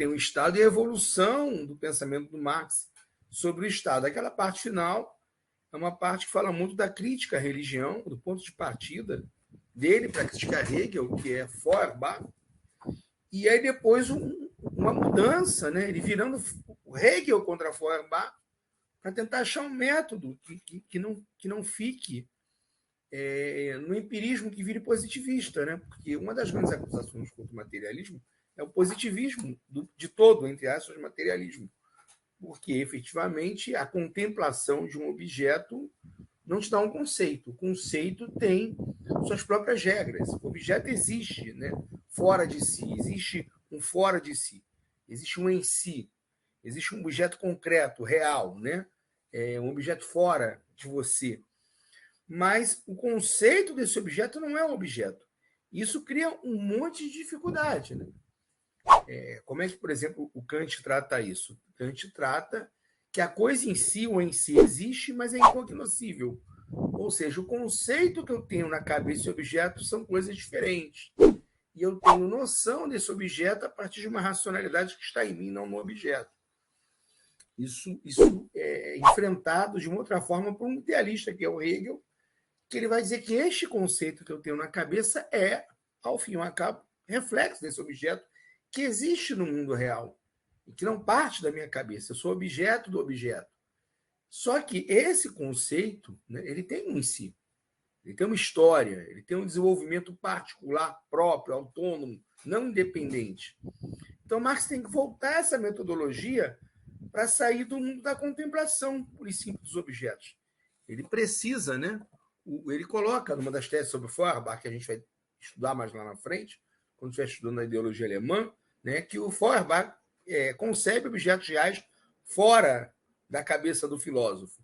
tem o Estado e a evolução do pensamento do Marx sobre o Estado. Aquela parte final é uma parte que fala muito da crítica à religião, do ponto de partida dele para criticar Hegel, que é Feuerbach, e aí depois uma mudança, né? Ele virando o Hegel contra Feuerbach para tentar achar um método que não fique no empirismo, que vire positivista, né? Porque uma das grandes acusações contra o materialismo é o positivismo de todo, entre aspas, materialismo. Porque, efetivamente, a contemplação de um objeto não te dá um conceito. O conceito tem suas próprias regras. O objeto existe, né? Fora de si. Existe um fora de si. Existe um em si. Existe um objeto concreto, real, né? Um objeto fora de você. Mas o conceito desse objeto não é um objeto. Isso cria um monte de dificuldade, né? Como é que, por exemplo, o Kant trata isso? Kant trata que a coisa em si ou em si existe, mas é incognoscível. Ou seja, o conceito que eu tenho na cabeça desse objeto são coisas diferentes. E eu tenho noção desse objeto a partir de uma racionalidade que está em mim, não no objeto. Isso é enfrentado de uma outra forma por um idealista, que é o Hegel, que ele vai dizer que este conceito que eu tenho na cabeça é, ao fim e ao cabo, reflexo desse objeto que existe no mundo real e que não parte da minha cabeça. Eu sou objeto do objeto. Só que esse conceito, né, ele tem um em si. Ele tem uma história, ele tem um desenvolvimento particular, próprio, autônomo, não independente. Então, Marx tem que voltar essa metodologia para sair do mundo da contemplação, por e simples, dos objetos. Ele precisa, né? Ele coloca numa das teses sobre Feuerbach, que a gente vai estudar mais lá na frente, quando estiver estudando a ideologia alemã, né, que o Feuerbach concebe objetos reais fora da cabeça do filósofo.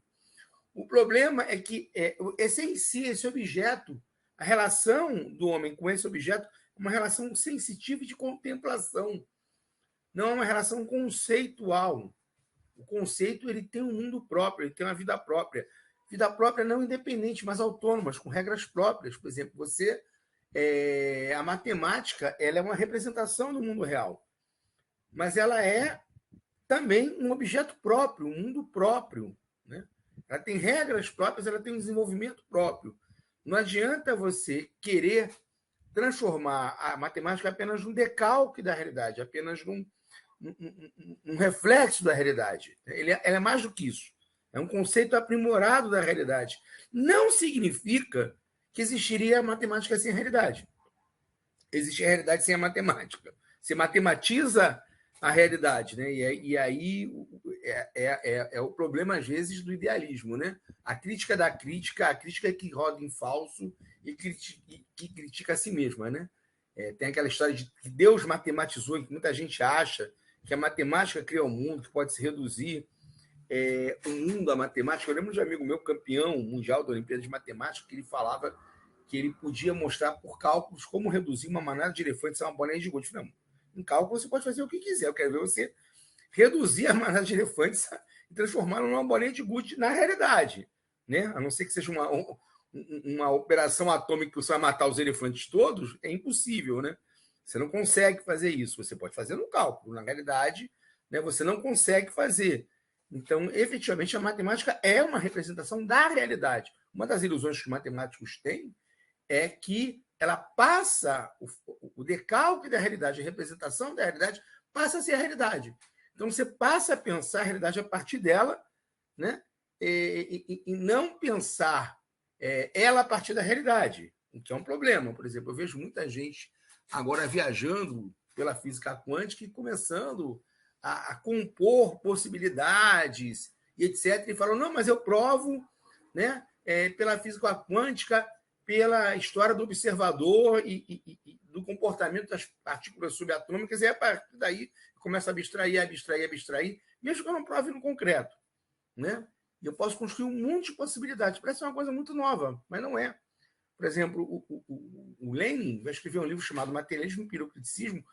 O problema é que esse em si, esse objeto, a relação do homem com esse objeto é uma relação sensitiva de contemplação, não é uma relação conceitual. O conceito ele tem um mundo próprio, ele tem uma vida própria. Vida própria não independente, mas autônoma, com regras próprias. Por exemplo, a matemática ela é uma representação do mundo real, mas ela é também um objeto próprio, um mundo próprio, né? Ela tem regras próprias, ela tem um desenvolvimento próprio. Não adianta você querer transformar a matemática apenas num decalque da realidade, apenas num reflexo da realidade. Ela é mais do que isso. É um conceito aprimorado da realidade. Não significa que existiria a matemática sem a realidade. Existe a realidade sem a matemática. Você matematiza a realidade, né? E aí é o problema, às vezes, do idealismo, né? A crítica da crítica, a crítica que roda em falso e que critica a si mesma, né? Tem aquela história de que Deus matematizou, que muita gente acha que a matemática cria o mundo, que pode se reduzir o mundo à matemática. Eu lembro de um amigo meu, campeão mundial da Olimpíada de Matemática, que ele falava que ele podia mostrar por cálculos como reduzir uma manada de elefantes a uma bolinha de gude. Não, em cálculo você pode fazer o que quiser. Eu quero ver você reduzir a manada de elefantes e transformá-la numa bolinha de gude na realidade, né? A não ser que seja uma operação atômica que você vai matar os elefantes todos, é impossível, né? Você não consegue fazer isso. Você pode fazer no cálculo. Na realidade, né, você não consegue fazer. Então, efetivamente, a matemática é uma representação da realidade. Uma das ilusões que os matemáticos têm é que ela passa, o decalque da realidade, a representação da realidade, passa a ser a realidade. Então, você passa a pensar a realidade a partir dela, né? E não pensar ela a partir da realidade, o que é um problema. Por exemplo, eu vejo muita gente agora viajando pela física quântica e começando a compor possibilidades e etc. E falam, não, mas eu provo, né, pela física quântica, pela história do observador e do comportamento das partículas subatômicas, e a partir daí começa a abstrair, mesmo que eu não prove no concreto, né? E eu posso construir um monte de possibilidades. Parece uma coisa muito nova, mas não é. Por exemplo, o Lenin vai escrever um livro chamado Materialismo e Pirocriticismo,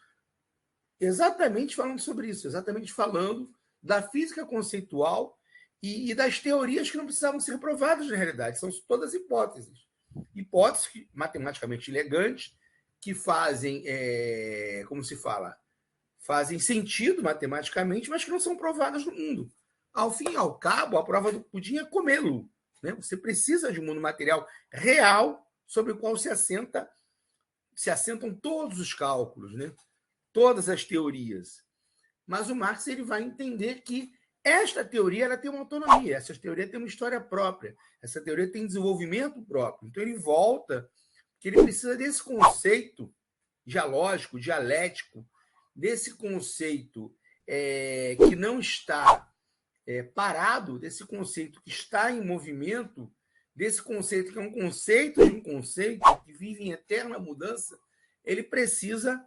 exatamente falando sobre isso, exatamente falando da física conceitual e das teorias que não precisavam ser provadas na realidade. São todas hipóteses. Hipóteses matematicamente elegantes que fazem, como se fala, fazem sentido matematicamente, mas que não são provadas no mundo. Ao fim e ao cabo, a prova do pudim é comê-lo. Né? Você precisa de um mundo material real sobre o qual se assentam todos os cálculos, né? Todas as teorias. Mas o Marx ele vai entender que esta teoria ela tem uma autonomia, essa teoria tem uma história própria, essa teoria tem desenvolvimento próprio. Então ele volta que ele precisa desse conceito dialógico, dialético, desse conceito que não está parado, desse conceito que está em movimento, desse conceito que é um conceito de um conceito que vive em eterna mudança, ele precisa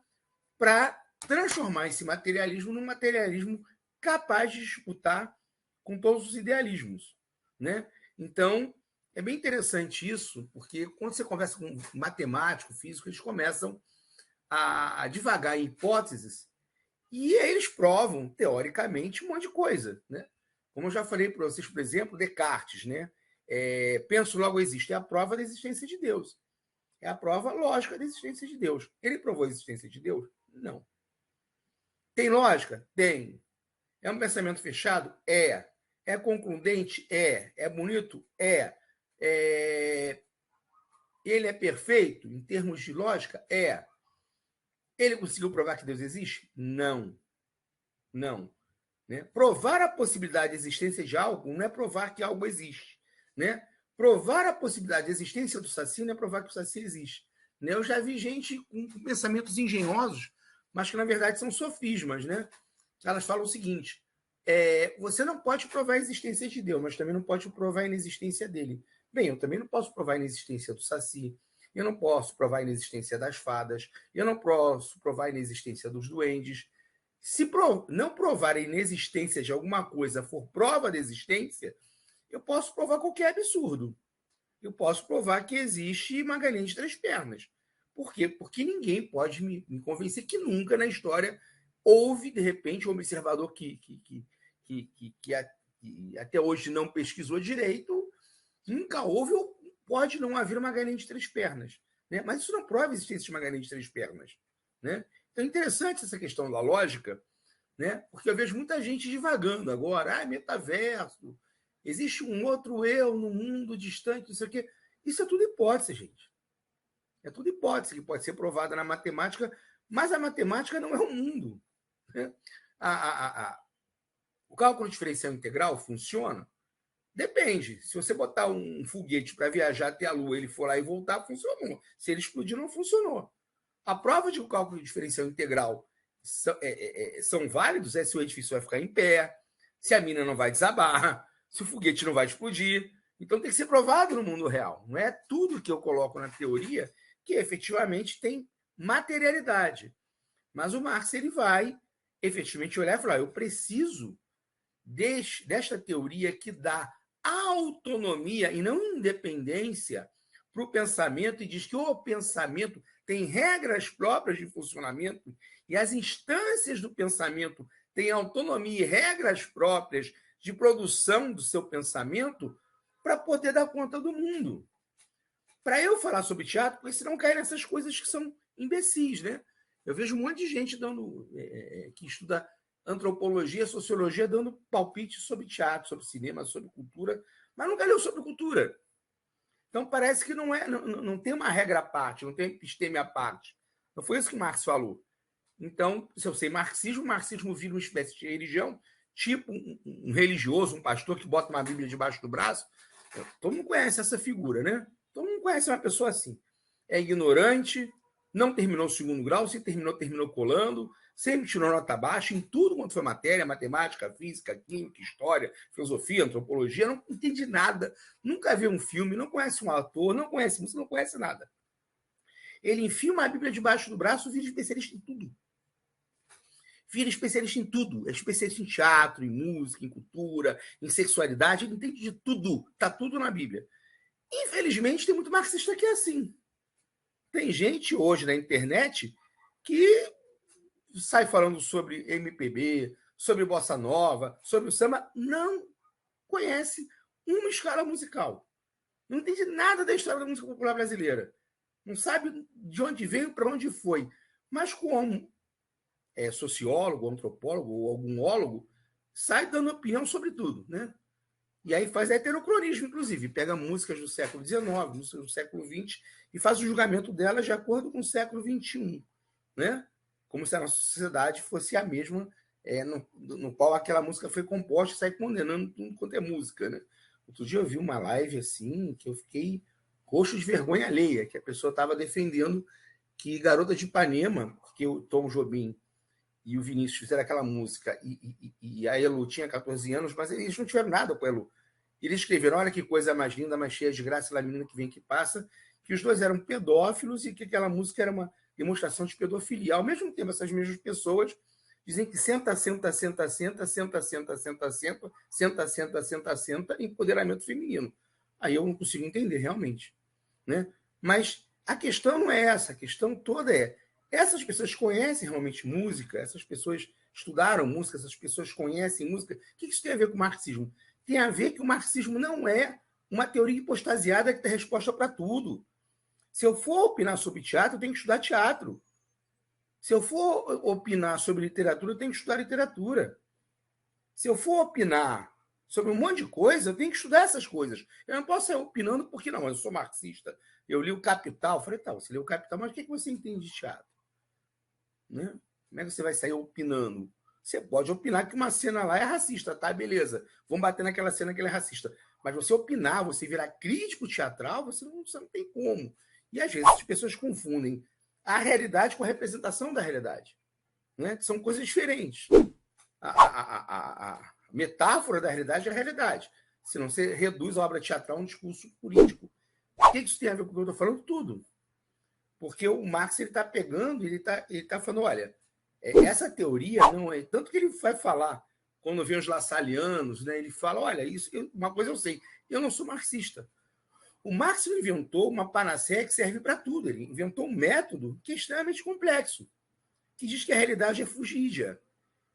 para transformar esse materialismo num materialismo capaz de disputar com todos os idealismos, né? Então, é bem interessante isso, porque quando você conversa com matemático, físico, eles começam a divagar em hipóteses e eles provam, teoricamente, um monte de coisa, né? Como eu já falei para vocês, por exemplo, Descartes, né? Penso, logo existe. É a prova da existência de Deus. É a prova lógica da existência de Deus. Ele provou a existência de Deus? Não. Tem lógica? Tem. É um pensamento fechado? É. É concludente? É. É bonito? É. Ele é perfeito em termos de lógica? É. Ele conseguiu provar que Deus existe? Não. Não. Né? Provar a possibilidade de existência de algo não é provar que algo existe. Né? Provar a possibilidade de existência do Saci não é provar que o Saci existe. Né? Eu já vi gente com pensamentos engenhosos, mas que na verdade são sofismas. Né? Elas falam o seguinte: você não pode provar a existência de Deus, mas também não pode provar a inexistência dele. Bem, eu também não posso provar a inexistência do Saci, eu não posso provar a inexistência das fadas, eu não posso provar a inexistência dos duendes. Se não provar a inexistência de alguma coisa for prova da existência, eu posso provar qualquer absurdo. Eu posso provar que existe uma galinha de 3 pernas. Por quê? Porque ninguém pode me convencer que nunca na história houve, de repente, um observador que até hoje não pesquisou direito, nunca houve ou pode não haver uma galinha de 3 pernas. Né? Mas isso não prova a existência de uma galinha de 3 pernas. Né? Então é interessante essa questão da lógica, né? Porque eu vejo muita gente divagando agora. Metaverso, existe um outro eu no mundo distante, não sei o quê. Isso é tudo hipótese, gente. É tudo hipótese que pode ser provada na matemática, mas a matemática não é o mundo. Né? O cálculo diferencial integral funciona? Depende. Se você botar um foguete para viajar até a Lua, ele for lá e voltar, funcionou. Se ele explodir, não funcionou. A prova de que o cálculo diferencial integral são válidos é se o edifício vai ficar em pé, se a mina não vai desabar, se o foguete não vai explodir. Então tem que ser provado no mundo real. Não é tudo que eu coloco na teoria que efetivamente tem materialidade. Mas o Marx ele vai efetivamente olhar e falar: eu preciso desta teoria que dá autonomia e não independência para o pensamento, e diz que o pensamento tem regras próprias de funcionamento e as instâncias do pensamento têm autonomia e regras próprias de produção do seu pensamento para poder dar conta do mundo. Para eu falar sobre teatro, porque senão cai nessas coisas que são imbecis, né? Eu vejo um monte de gente que estuda antropologia, sociologia, dando palpite sobre teatro, sobre cinema, sobre cultura, mas nunca leu sobre cultura. Então parece que não tem uma regra à parte, não tem episteme à parte. Não foi isso que Marx falou. Então, se eu sei marxismo, o marxismo vira uma espécie de religião, tipo um religioso, um pastor que bota uma Bíblia debaixo do braço. Todo mundo conhece essa figura, né? Todo mundo conhece uma pessoa assim. É ignorante, não terminou o 2º grau, se terminou colando, sempre tirou nota baixa em tudo quanto foi matéria, matemática, física, química, história, filosofia, antropologia, não entende nada, nunca viu um filme, não conhece um ator, não conhece música, não conhece nada. Ele enfia uma Bíblia debaixo do braço e vira especialista em tudo. Vira especialista em tudo. É especialista em teatro, em música, em cultura, em sexualidade, ele entende de tudo. Está tudo na Bíblia. Infelizmente, tem muito marxista que é assim. Tem gente hoje na internet que sai falando sobre MPB, sobre bossa nova, sobre o samba, não conhece uma escala musical. Não entende nada da história da música popular brasileira. Não sabe de onde veio, para onde foi. Mas como sociólogo, antropólogo ou algum ólogo, sai dando opinião sobre tudo, né? E aí faz heterocronismo, inclusive, pega músicas do século XIX, músicas do século XX, e faz o julgamento delas de acordo com o século XXI, né? Como se a nossa sociedade fosse a mesma, no qual aquela música foi composta e sai condenando tudo quanto é música, né? Outro dia eu vi uma live assim, que eu fiquei roxo de vergonha alheia, que a pessoa estava defendendo que Garota de Ipanema, que o Tom Jobim e o Vinícius fizeram aquela música, e a Elo tinha 14 anos, mas eles não tiveram nada com a Elo. Eles escreveram, olha que coisa mais linda, mais cheia de graça, lá menina que vem que passa, que os dois eram pedófilos e que aquela música era uma demonstração de pedofilia. Ao mesmo tempo, essas mesmas pessoas dizem que senta, senta, senta, senta, senta, senta, senta, senta, senta, senta, senta, senta, empoderamento feminino. Aí eu não consigo entender realmente, né? Mas a questão não é essa, a questão toda é: essas pessoas conhecem realmente música, essas pessoas estudaram música, essas pessoas conhecem música. O que isso tem a ver com o marxismo? Tem a ver que o marxismo não é uma teoria hipostasiada que tem resposta para tudo. Se eu for opinar sobre teatro, eu tenho que estudar teatro. Se eu for opinar sobre literatura, eu tenho que estudar literatura. Se eu for opinar sobre um monte de coisa, eu tenho que estudar essas coisas. Eu não posso sair opinando porque, não, eu sou marxista. Eu li o Capital. Eu falei, tá, você leu o Capital, mas o que você entende de teatro? Né? Como é que você vai sair opinando? Você pode opinar que uma cena lá é racista, tá? Beleza. Vamos bater naquela cena que ela é racista. Mas você opinar, você virar crítico teatral, você não tem como. E às vezes as pessoas confundem a realidade com a representação da realidade. Né? São coisas diferentes. A metáfora da realidade é a realidade. Senão você reduz a obra teatral a um discurso político. O que isso tem a ver com o que eu estou falando? Tudo. Porque o Marx está pegando, ele tá falando, olha, essa teoria não é. Tanto que ele vai falar, quando vem os lassalianos, né, ele fala, olha, uma coisa eu sei, eu não sou marxista. O Marx inventou uma panaceia que serve para tudo. Ele inventou um método que é extremamente complexo, que diz que a realidade é fugídia,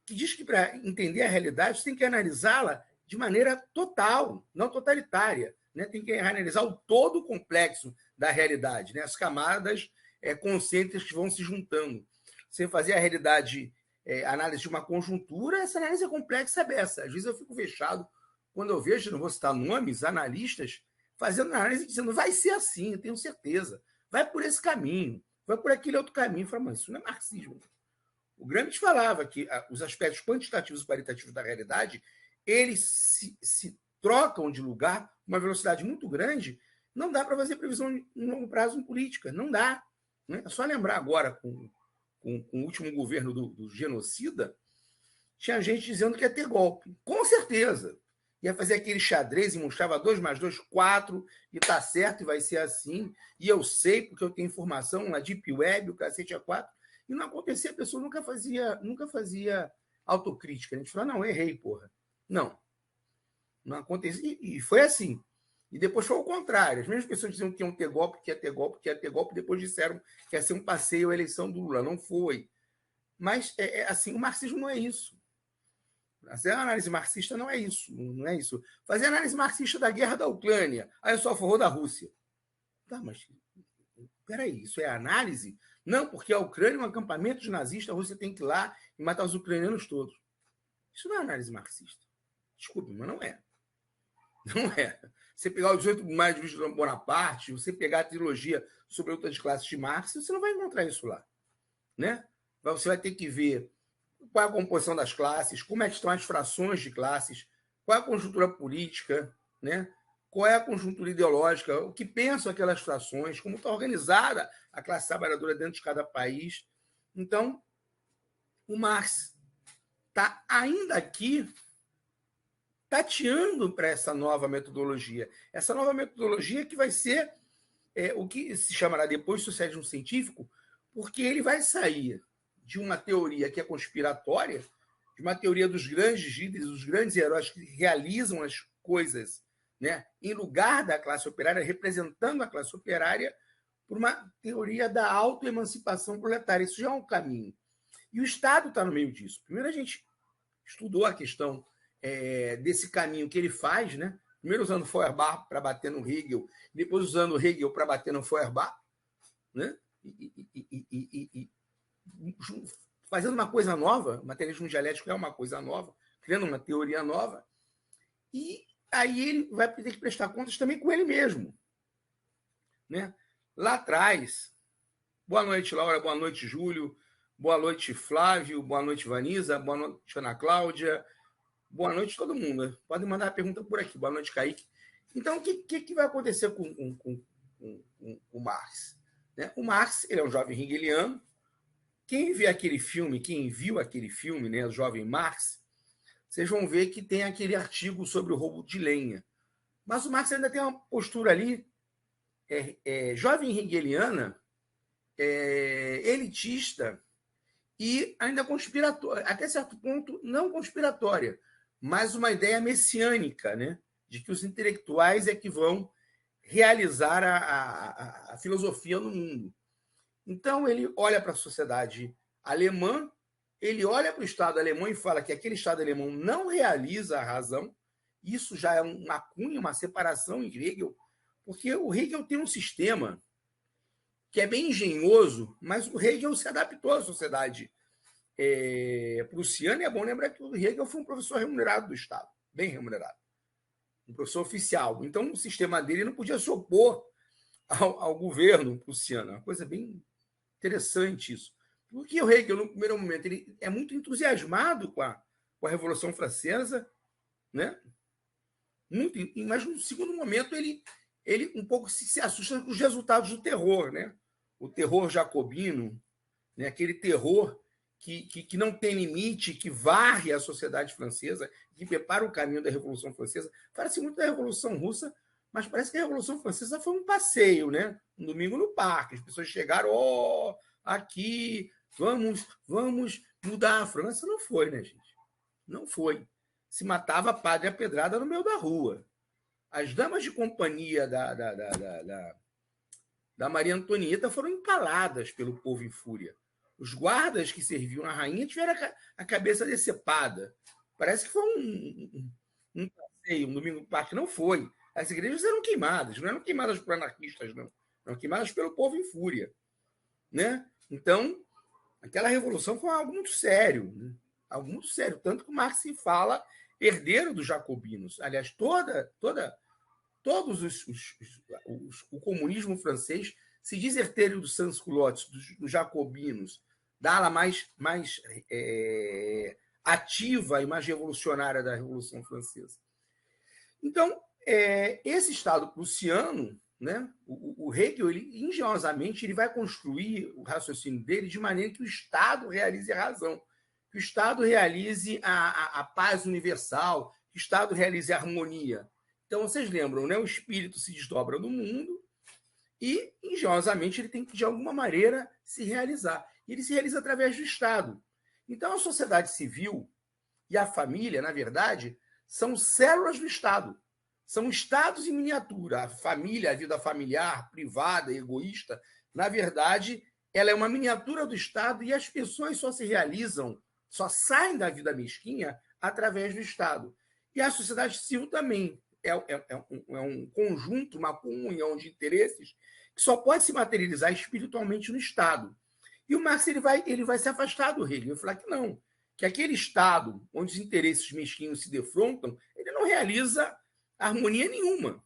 que diz que para entender a realidade você tem que analisá-la de maneira total, não totalitária. Né? Tem que analisar o todo complexo da realidade, né? As camadas concêntricas que vão se juntando. Você fazer a realidade, análise de uma conjuntura, essa análise é complexa beça. Às vezes eu fico fechado quando eu vejo, não vou citar nomes, analistas, fazendo análise dizendo vai ser assim, eu tenho certeza. Vai por esse caminho, vai por aquele outro caminho. Eu falo, mas isso não é marxismo. O Gramsci falava que os aspectos quantitativos e qualitativos da realidade eles se trocam de lugar com uma velocidade muito grande. Não dá para fazer previsão em longo prazo em política. Não dá. Né? É só lembrar agora, com o último governo do genocida, tinha gente dizendo que ia ter golpe. Com certeza. Ia fazer aquele xadrez e mostrava 2 mais 2, 4, e tá certo, e vai ser assim. E eu sei, porque eu tenho informação na Deep Web, o cacete é 4. E não acontecia, a pessoa nunca fazia autocrítica. A gente falava, não, errei, porra. Não acontecia. E foi assim. E depois foi o contrário. As mesmas pessoas diziam que iam ter golpe, que ia ter golpe, que ia ter golpe, depois disseram que ia ser um passeio à eleição do Lula. Não foi. Mas, assim, o marxismo não é isso. Fazer análise marxista não é isso. Não é isso. Fazer análise marxista da guerra da Ucrânia. Aí eu sou a favor da Rússia. Tá, mas peraí, isso é análise? Não, porque a Ucrânia é um acampamento de nazistas, a Rússia tem que ir lá e matar os ucranianos todos. Isso não é análise marxista. Desculpe, mas não é. Não é. Você pegar os 18 mais de Bonaparte, você pegar a trilogia sobre outras classes de Marx, você não vai encontrar isso lá. Né? Você vai ter que ver qual é a composição das classes, como é que estão as frações de classes, qual é a conjuntura política, né? Qual é a conjuntura ideológica, o que pensam aquelas frações, como está organizada a classe trabalhadora dentro de cada país. Então, o Marx está ainda aqui tateando para essa nova metodologia. Essa nova metodologia que vai ser o que se chamará depois socialismo científico, porque ele vai sair de uma teoria que é conspiratória, de uma teoria dos grandes líderes, dos grandes heróis que realizam as coisas, né, em lugar da classe operária, representando a classe operária, por uma teoria da autoemancipação proletária. Isso já é um caminho. E o Estado está no meio disso. Primeiro a gente estudou a questão desse caminho que ele faz, né? Primeiro usando Feuerbach para bater no Hegel, depois usando Hegel para bater no Feuerbach, né? E fazendo uma coisa nova, o materialismo dialético é uma coisa nova, criando uma teoria nova, e aí ele vai ter que prestar contas também com ele mesmo. Né? Lá atrás, boa noite, Laura, boa noite, Júlio, boa noite, Flávio, boa noite, Vanisa, boa noite, Ana Cláudia, boa noite todo mundo. Né? Podem mandar a pergunta por aqui, boa noite, Kaique. Então, o que vai acontecer com o Marx? Né? O Marx ele é um jovem hegeliano. Quem viu aquele filme, né, o Jovem Marx, vocês vão ver que tem aquele artigo sobre o roubo de lenha. Mas o Marx ainda tem uma postura ali jovem hegeliana, elitista e ainda conspiratória, até certo ponto não conspiratória, mas uma ideia messiânica, né, de que os intelectuais é que vão realizar a filosofia no mundo. Então, ele olha para a sociedade alemã, ele olha para o Estado alemão e fala que aquele Estado alemão não realiza a razão. Isso já é uma cunha, uma separação em Hegel, porque o Hegel tem um sistema que é bem engenhoso, mas o Hegel se adaptou à sociedade prussiana, e é bom lembrar que o Hegel foi um professor remunerado do Estado, bem remunerado, um professor oficial. Então, o sistema dele não podia se opor ao governo prussiano, uma coisa bem interessante isso. Porque o Hegel, no primeiro momento, ele é muito entusiasmado com a Revolução Francesa, né? Muito, mas no segundo momento ele um pouco se assusta com os resultados do terror, né? O terror jacobino, né? Aquele terror que não tem limite, que varre a sociedade francesa, que prepara o caminho da Revolução Francesa. Fala-se muito da Revolução Russa, mas parece que a Revolução Francesa foi um passeio, né? Um domingo no parque. As pessoas chegaram, aqui, vamos mudar a França. Não foi, né, gente? Não foi. Se matava padre a pedrada no meio da rua. As damas de companhia da Maria Antonieta foram empaladas pelo povo em fúria. Os guardas que serviam a rainha tiveram a cabeça decepada. Parece que foi um passeio, um domingo no parque. Não foi. As igrejas eram queimadas, não eram queimadas por anarquistas, não. Eram queimadas pelo povo em fúria. Né? Então, aquela revolução foi algo muito sério. Né? Algo muito sério. Tanto que o Marx se fala herdeiro dos jacobinos. Aliás, todos o comunismo francês se diz herdeiro dos sans-culottes, dos jacobinos, da ala mais ativa e mais revolucionária da Revolução Francesa. Então, esse Estado prussiano, né, o Hegel, ele, engenhosamente, ele vai construir o raciocínio dele de maneira que o Estado realize a razão, que o Estado realize a paz universal, que o Estado realize a harmonia. Então, vocês lembram, né? O espírito se desdobra no mundo e, engenhosamente, ele tem que, de alguma maneira, se realizar. E ele se realiza através do Estado. Então, a sociedade civil e a família, na verdade, são células do Estado. São estados em miniatura. A família, a vida familiar, privada, egoísta, na verdade, ela é uma miniatura do Estado e as pessoas só se realizam, só saem da vida mesquinha através do Estado. E a sociedade civil também é um conjunto, uma comunhão de interesses que só pode se materializar espiritualmente no Estado. E o Marx ele vai se afastar do Hegel, vai falar que não, que aquele Estado onde os interesses mesquinhos se defrontam, ele não realiza harmonia nenhuma.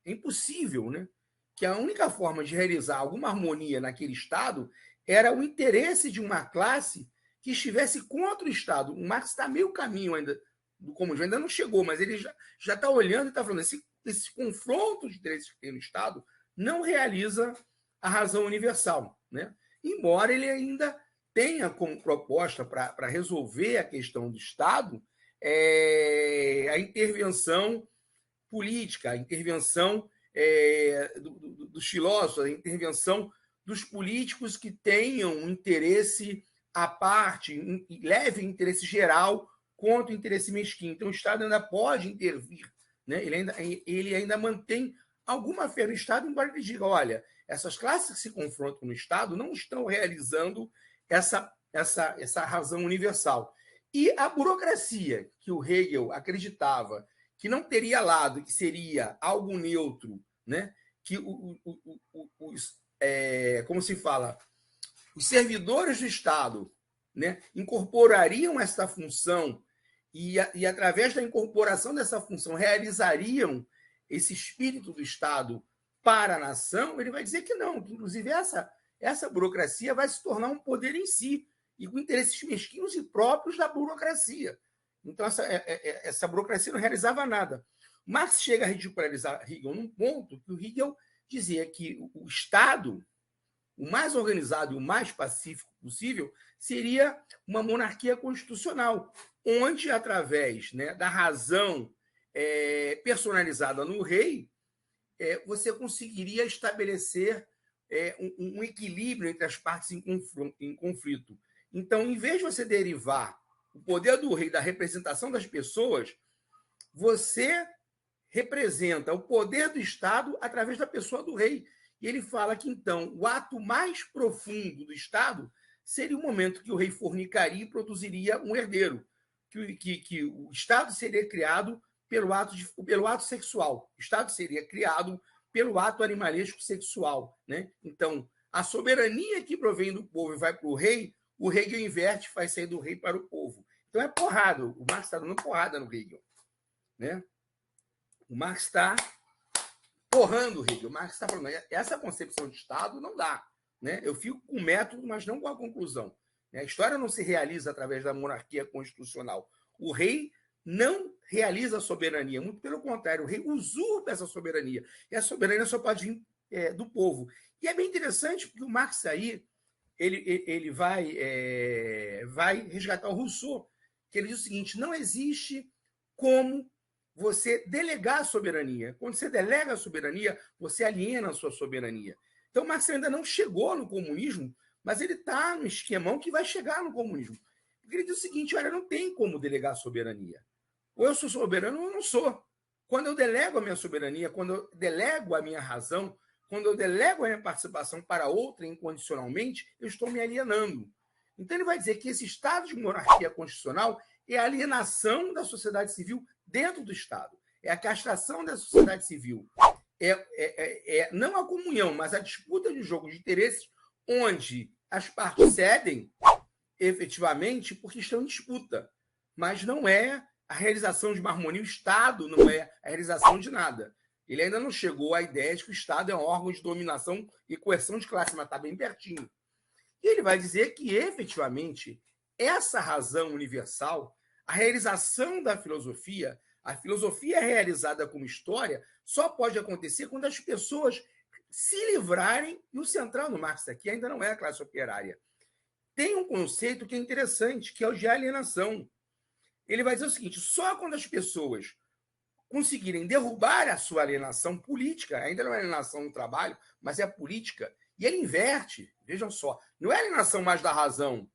É impossível, né? Que a única forma de realizar alguma harmonia naquele Estado era o interesse de uma classe que estivesse contra o Estado. O Marx está meio caminho ainda do comunismo, ainda não chegou, mas ele já está olhando e está falando esse confronto de interesses que tem no Estado não realiza a razão universal, né? Embora ele ainda tenha como proposta para resolver a questão do Estado a intervenção política, a intervenção dos filósofos, a intervenção dos políticos que tenham um interesse à parte, leve interesse geral contra o interesse mesquinho. Então, o Estado ainda pode intervir, né? Ele ainda mantém alguma fé no Estado, embora ele diga, olha, essas classes que se confrontam no Estado não estão realizando essa razão universal. E a burocracia, que o Hegel acreditava que não teria lado, que seria algo neutro, né? Que como se fala, os servidores do Estado, né, incorporariam essa função e, através da incorporação dessa função, realizariam esse espírito do Estado para a nação, ele vai dizer que não, que inclusive essa burocracia vai se tornar um poder em si, e com interesses mesquinhos e próprios da burocracia. Então, essa burocracia não realizava nada. Marx chega a ridicularizar Hegel num ponto que o Hegel dizia que o Estado, o mais organizado e o mais pacífico possível, seria uma monarquia constitucional, onde, através, né, da razão personalizada no rei, você conseguiria estabelecer um equilíbrio entre as partes em conflito. Então, em vez de você derivar o poder do rei da representação das pessoas, você representa o poder do Estado através da pessoa do rei. E ele fala que, então, o ato mais profundo do Estado seria o momento que o rei fornicaria e produziria um herdeiro, que o Estado seria criado pelo ato sexual. O Estado seria criado pelo ato animalesco sexual, né? Então, a soberania que provém do povo e vai para o rei inverte, faz sair do rei para o povo. Então é porrada. O Marx está dando porrada no Hegel, né? O Marx está porrando o Hegel. O Marx está falando, essa concepção de Estado não dá, né? Eu fico com o método, mas não com a conclusão. A história não se realiza através da monarquia constitucional. O rei não realiza a soberania, muito pelo contrário, o rei usurpa essa soberania. E a soberania só pode vir do povo. E é bem interessante, porque o Marx aí ele vai resgatar o Rousseau, que ele diz o seguinte: não existe como você delegar a soberania. Quando você delega a soberania, você aliena a sua soberania. Então, Marx ainda não chegou no comunismo, mas ele está no esquemão que vai chegar no comunismo. Porque ele diz o seguinte: olha, não tem como delegar a soberania. Ou eu sou soberano ou eu não sou. Quando eu delego a minha soberania, quando eu delego a minha razão, quando eu delego a minha participação para outra incondicionalmente, eu estou me alienando. Então ele vai dizer que esse estado de monarquia constitucional é a alienação da sociedade civil dentro do Estado. É a castração da sociedade civil. Não a comunhão, mas a disputa de jogo de interesses, onde as partes cedem efetivamente porque estão em disputa. Mas não é a realização de uma harmonia. O Estado não é a realização de nada. Ele ainda não chegou à ideia de que o Estado é um órgão de dominação e coerção de classe, mas está bem pertinho. E ele vai dizer que, efetivamente, essa razão universal, a realização da filosofia, a filosofia realizada como história, só pode acontecer quando as pessoas se livrarem, e o central no Marx aqui ainda não é a classe operária. Tem um conceito que é interessante, que é o de alienação. Ele vai dizer o seguinte: só quando as pessoas conseguirem derrubar a sua alienação política, ainda não é alienação no trabalho, mas é a política, e ele inverte, vejam só, não é alienação mais da razão,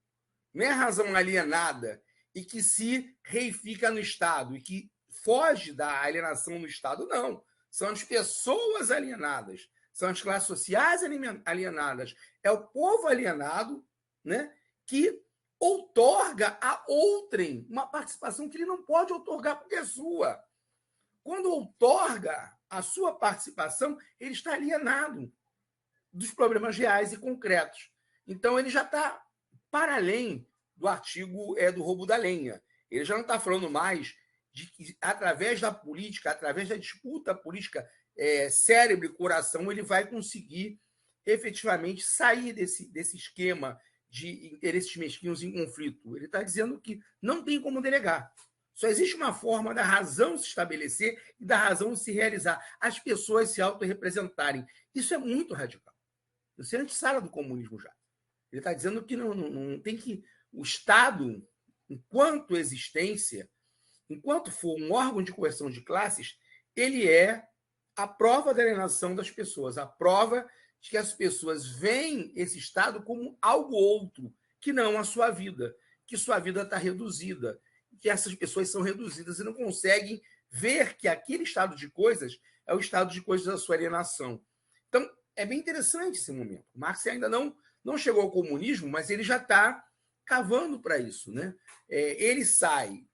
não é a razão alienada e que se reifica no Estado e que foge da alienação no Estado, não. São as pessoas alienadas, são as classes sociais alienadas, é o povo alienado, né, que outorga a outrem uma participação que ele não pode outorgar porque é sua. Quando outorga a sua participação, ele está alienado dos problemas reais e concretos. Então, ele já está para além do artigo do roubo da lenha. Ele já não está falando mais de que, através da política, através da disputa política, cérebro e coração, ele vai conseguir efetivamente sair desse esquema de interesses mesquinhos em conflito. Ele está dizendo que não tem como delegar. Só existe uma forma da razão se estabelecer e da razão se realizar. As pessoas se autorrepresentarem. Isso é muito radical. Isso é antessala do comunismo já. Ele está dizendo que não tem que... O Estado, enquanto existência, enquanto for um órgão de coerção de classes, ele é a prova da alienação das pessoas, a prova de que as pessoas veem esse Estado como algo outro, que não a sua vida, que sua vida está reduzida, que essas pessoas são reduzidas e não conseguem ver que aquele estado de coisas é o estado de coisas da sua alienação. Então, é bem interessante esse momento. Marx ainda não chegou ao comunismo, mas ele já está cavando para isso, né? Ele sai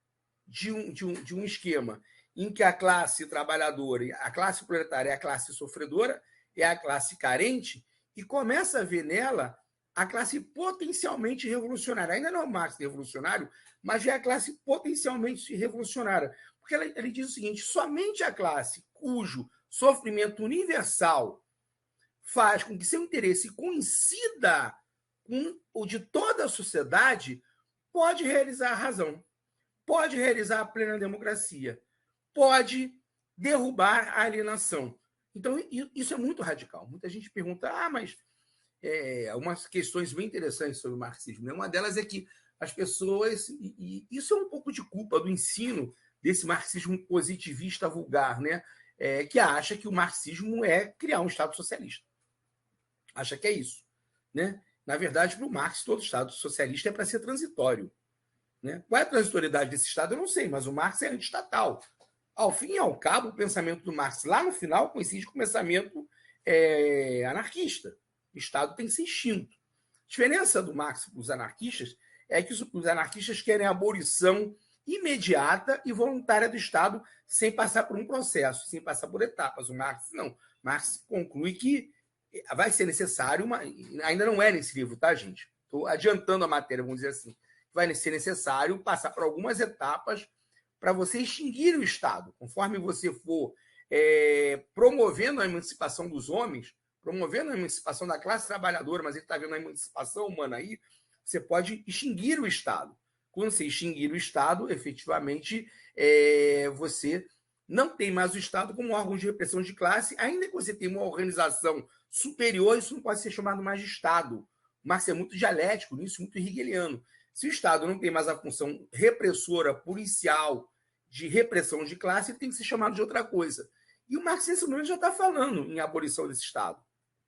de um esquema em que a classe trabalhadora, a classe proletária é a classe sofredora, é a classe carente, e começa a ver nela a classe potencialmente revolucionária. Ainda não é o Marx revolucionário, mas é a classe potencialmente revolucionária. Porque ele diz o seguinte: somente a classe cujo sofrimento universal faz com que seu interesse coincida com o de toda a sociedade pode realizar a razão, pode realizar a plena democracia, pode derrubar a alienação. Então, isso é muito radical. Muita gente pergunta, mas umas questões bem interessantes sobre o marxismo. Né? Uma delas é que as pessoas, e isso é um pouco de culpa do ensino desse marxismo positivista vulgar, né? Que acha que o marxismo é criar um Estado socialista. Acha que é isso. Né? Na verdade, para o Marx, todo Estado socialista é para ser transitório. Né? Qual é a transitoriedade desse Estado? Eu não sei, mas o Marx é antiestatal. Ao fim e ao cabo, o pensamento do Marx, lá no final, coincide com o pensamento anarquista. O Estado tem que ser extinto. A diferença do Marx para os anarquistas é que os anarquistas querem a abolição imediata e voluntária do Estado sem passar por um processo, sem passar por etapas. O Marx não. Marx conclui que vai ser necessário ainda não é nesse livro, tá, gente? Estou adiantando a matéria, vamos dizer assim. Vai ser necessário passar por algumas etapas para você extinguir o Estado. Conforme você for promovendo a emancipação dos homens, promovendo a emancipação da classe trabalhadora, mas ele está vendo a emancipação humana aí, você pode extinguir o Estado. Quando você extinguir o Estado, efetivamente, você não tem mais o Estado como órgão de repressão de classe, ainda que você tenha uma organização superior, isso não pode ser chamado mais de Estado. Marx é muito dialético nisso, muito hegeliano. Se o Estado não tem mais a função repressora, policial, de repressão de classe, ele tem que ser chamado de outra coisa. E o Marx, nesse momento, já está falando em abolição desse Estado.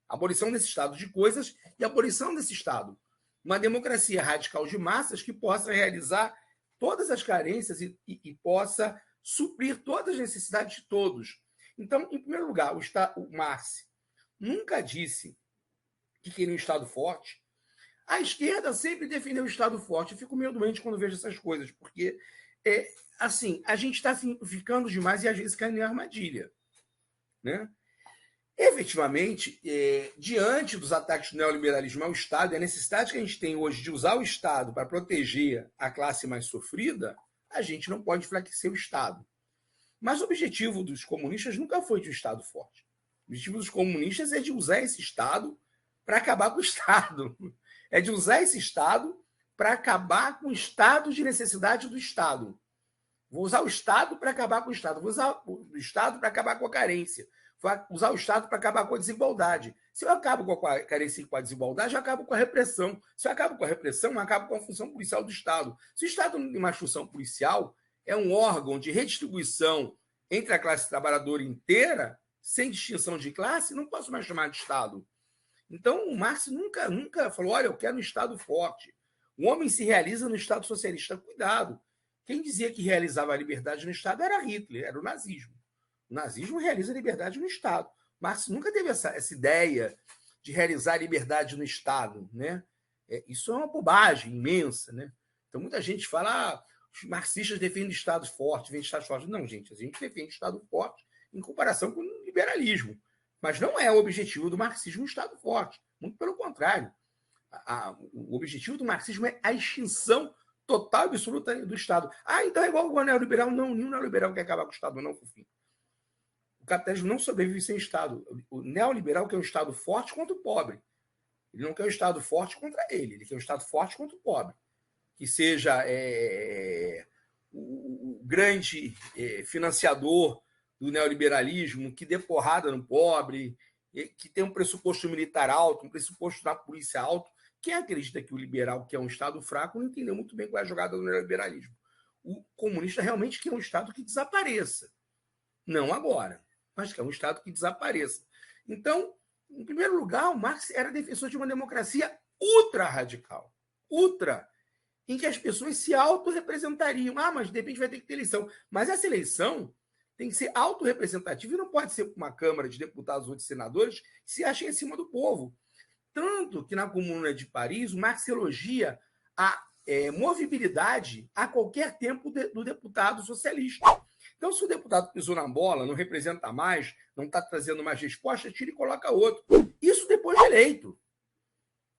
Abolição desse Estado de coisas e abolição desse Estado. Uma democracia radical de massas que possa realizar todas as carências e possa suprir todas as necessidades de todos. Então, em primeiro lugar, o Marx nunca disse que queria um Estado forte. A esquerda sempre defendeu o Estado forte. Eu fico meio doente quando vejo essas coisas, porque assim, a gente está ficando demais e às vezes caindo em armadilha. Né? Efetivamente, diante dos ataques do neoliberalismo ao Estado e a necessidade que a gente tem hoje de usar o Estado para proteger a classe mais sofrida, a gente não pode enfraquecer o Estado. Mas o objetivo dos comunistas nunca foi de um Estado forte. O objetivo dos comunistas é de usar esse Estado para acabar com o Estado. É de usar esse Estado para acabar com o estado de necessidade do Estado. Vou usar o Estado para acabar com o Estado. Vou usar o Estado para acabar com a carência. Vou usar o Estado para acabar com a desigualdade. Se eu acabo com a carência e com a desigualdade, eu acabo com a repressão. Se eu acabo com a repressão, eu acabo com a função policial do Estado. Se o Estado não tem uma função policial, é um órgão de redistribuição entre a classe trabalhadora inteira, sem distinção de classe, não posso mais chamar de Estado. Então, o Marx nunca falou, olha, eu quero um Estado forte. O homem se realiza no Estado socialista. Cuidado. Quem dizia que realizava a liberdade no Estado era Hitler, era o nazismo. O nazismo realiza a liberdade no Estado. Marx nunca teve essa ideia de realizar a liberdade no Estado. Né? Isso é uma bobagem imensa. Né? Então, muita gente fala, os marxistas defendem Estados fortes, defendem Estados fortes. Não, gente, a gente defende Estado forte em comparação com o liberalismo. Mas não é o objetivo do marxismo um Estado forte. Muito pelo contrário. O objetivo do marxismo é a extinção total e absoluta do Estado. Então é igual o neoliberal. Não, nenhum neoliberal quer acabar com o Estado, não, Fufim. O capitalismo não sobrevive sem Estado. O neoliberal quer um Estado forte contra o pobre. Ele não quer um Estado forte contra ele. Ele quer um Estado forte contra o pobre. Que seja o grande financiador do neoliberalismo, que dê porrada no pobre, que tem um pressuposto militar alto, um pressuposto da polícia alto. Quem acredita que o liberal quer um Estado fraco não entendeu muito bem qual é a jogada do neoliberalismo. O comunista realmente quer um Estado que desapareça. Não agora, mas quer um Estado que desapareça. Então, em primeiro lugar, o Marx era defensor de uma democracia ultra-radical. Ultra, em que as pessoas se autorrepresentariam. Mas de repente vai ter que ter eleição. Mas essa eleição tem que ser autorrepresentativa e não pode ser uma Câmara de Deputados ou de Senadores que se achem acima do povo. Tanto que na Comuna de Paris, o Marx elogia a movibilidade a qualquer tempo do deputado socialista. Então, se o deputado pisou na bola, não representa mais, não está trazendo mais resposta, tira e coloca outro. Isso depois de eleito.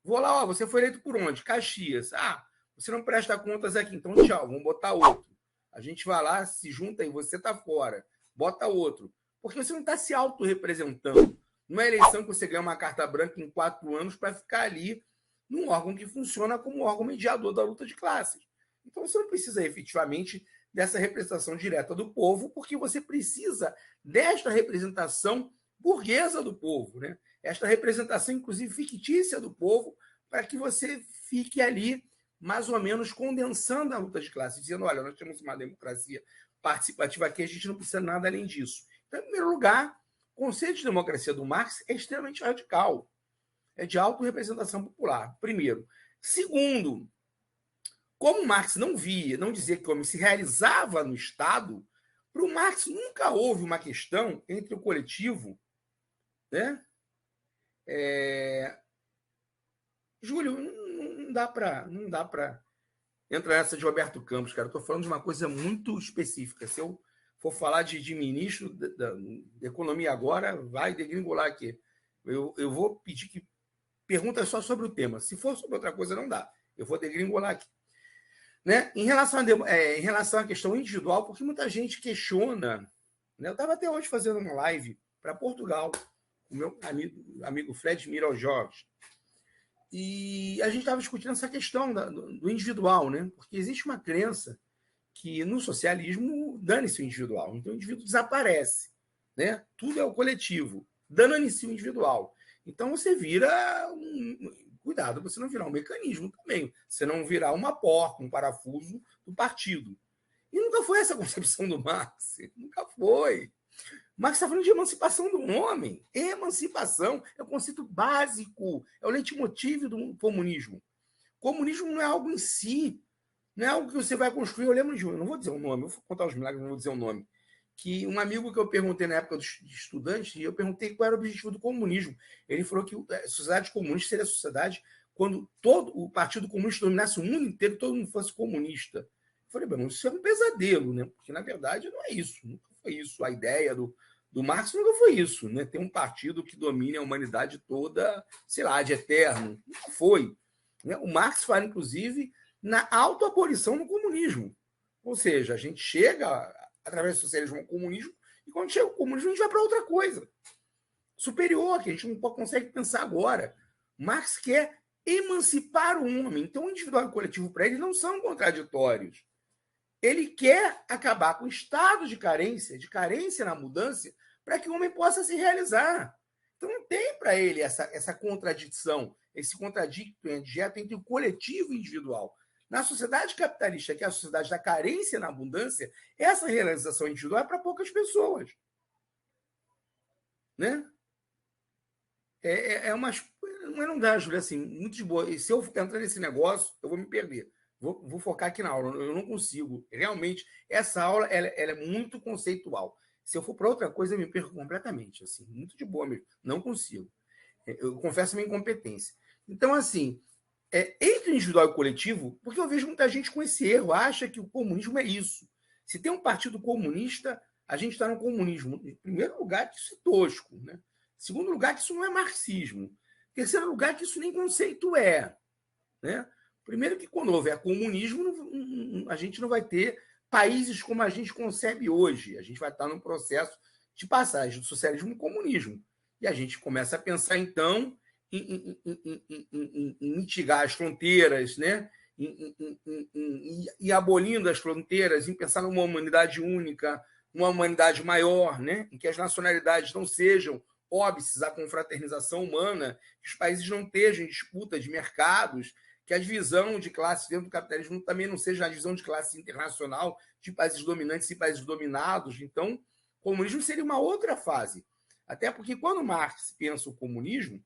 Vou lá, ó, você foi eleito por onde? Caxias. Ah, você não presta contas aqui, então tchau, vamos botar outro. A gente vai lá, se junta e você tá fora. Bota outro. Porque você não está se autorrepresentando. Não é eleição que você ganha uma carta branca em 4 anos para ficar ali num órgão que funciona como órgão mediador da luta de classes. Então você não precisa efetivamente dessa representação direta do povo, porque você precisa desta representação burguesa do povo, né? Esta representação, inclusive fictícia do povo, para que você fique ali mais ou menos condensando a luta de classes, dizendo, olha, nós temos uma democracia participativa aqui, a gente não precisa nada além disso. Então, em primeiro lugar, o conceito de democracia do Marx é extremamente radical, é de autorrepresentação popular, primeiro. Segundo, como Marx não via, não dizia que o homem se realizava no Estado, para o Marx nunca houve uma questão entre o coletivo, né? Júlio, não dá para entrar nessa de Roberto Campos, cara. Estou falando de uma coisa muito específica. Se eu for falar de ministro da Economia agora, vai degringolar aqui. Eu vou pedir que pergunta só sobre o tema. Se for sobre outra coisa, não dá. Eu vou degringolar aqui. Né? Em relação à questão individual, porque muita gente questiona. Né? Eu estava até hoje fazendo uma live para Portugal, com o meu amigo Fred Miral Jorge. E a gente estava discutindo essa questão do individual, né? Porque existe uma crença que no socialismo dane-se o individual. Então o indivíduo desaparece. Né? Tudo é o coletivo. Dane-se o individual. Então você vira cuidado, você não virar um mecanismo também. Você não virar uma porca, um parafuso do partido. E nunca foi essa a concepção do Marx. Nunca foi. Marx está falando de emancipação do homem. Emancipação é o conceito básico, é o leitmotiv do comunismo. Comunismo não é algo em si, não é algo que você vai construir. Eu lembro de um, eu não vou dizer o nome, eu vou contar os milagres, não vou dizer o nome. Que um amigo que eu perguntei na época de estudante, eu perguntei qual era o objetivo do comunismo. Ele falou que a sociedade comunista seria a sociedade quando todo o Partido Comunista dominasse o mundo inteiro, todo mundo fosse comunista. Eu falei, bem, isso é um pesadelo, né? Porque na verdade não é isso, nunca foi isso. A ideia do Marx nunca foi isso, né? Ter um partido que domine a humanidade toda, sei lá, de eterno. Nunca foi. Né? O Marx fala, inclusive, na autoabolição do comunismo. Ou seja, a gente chega através do socialismo ao comunismo, e quando chega o comunismo, a gente vai para outra coisa superior, que a gente não consegue pensar agora. Marx quer emancipar o homem. Então, o individual e o coletivo, para ele, não são contraditórios. Ele quer acabar com o estado de carência na mudança, para que o homem possa se realizar. Então, não tem para ele essa contradição, esse contradicto direto entre o coletivo e o individual. Na sociedade capitalista, que é a sociedade da carência na abundância, essa realização individual é para poucas pessoas. Né? Mas não dá, Júlia, assim, muito de boa. E se eu entrar nesse negócio, eu vou me perder. Vou focar aqui na aula. Eu não consigo. Realmente, essa aula ela é muito conceitual. Se eu for para outra coisa, eu me perco completamente. Assim, muito de boa mesmo. Não consigo. Eu confesso a minha incompetência. Então, assim, entre o individual e o coletivo, porque eu vejo muita gente com esse erro, acha que o comunismo é isso. Se tem um partido comunista, a gente está no comunismo. Em primeiro lugar, que isso é tosco. Né? Em segundo lugar, que isso não é marxismo. Em terceiro lugar, que isso nem conceito é. Né? Primeiro que quando houver comunismo, a gente não vai ter países como a gente concebe hoje. A gente vai estar num processo de passagem do socialismo ao comunismo. E a gente começa a pensar, então, em mitigar as fronteiras, né? E abolindo as fronteiras, em pensar numa humanidade única, uma humanidade maior, né? Em que as nacionalidades não sejam óbices à confraternização humana, que os países não estejam em disputa de mercados, que a divisão de classes dentro do capitalismo também não seja a divisão de classe internacional de países dominantes e países dominados. Então, o comunismo seria uma outra fase. Até porque quando Marx pensa o comunismo,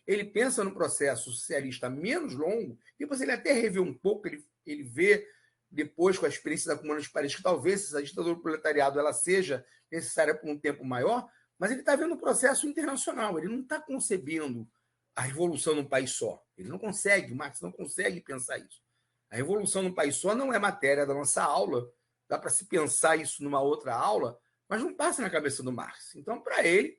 ele pensa no processo socialista menos longo, depois ele até revê um pouco, ele vê depois com a experiência da Comuna de Paris que talvez essa ditadura do proletariado ela seja necessária por um tempo maior, mas ele está vendo o processo internacional, ele não está concebendo a revolução num país só. Ele não consegue, Marx não consegue pensar isso. A revolução num país só não é matéria da nossa aula, dá para se pensar isso numa outra aula, mas não passa na cabeça do Marx. Então, para ele,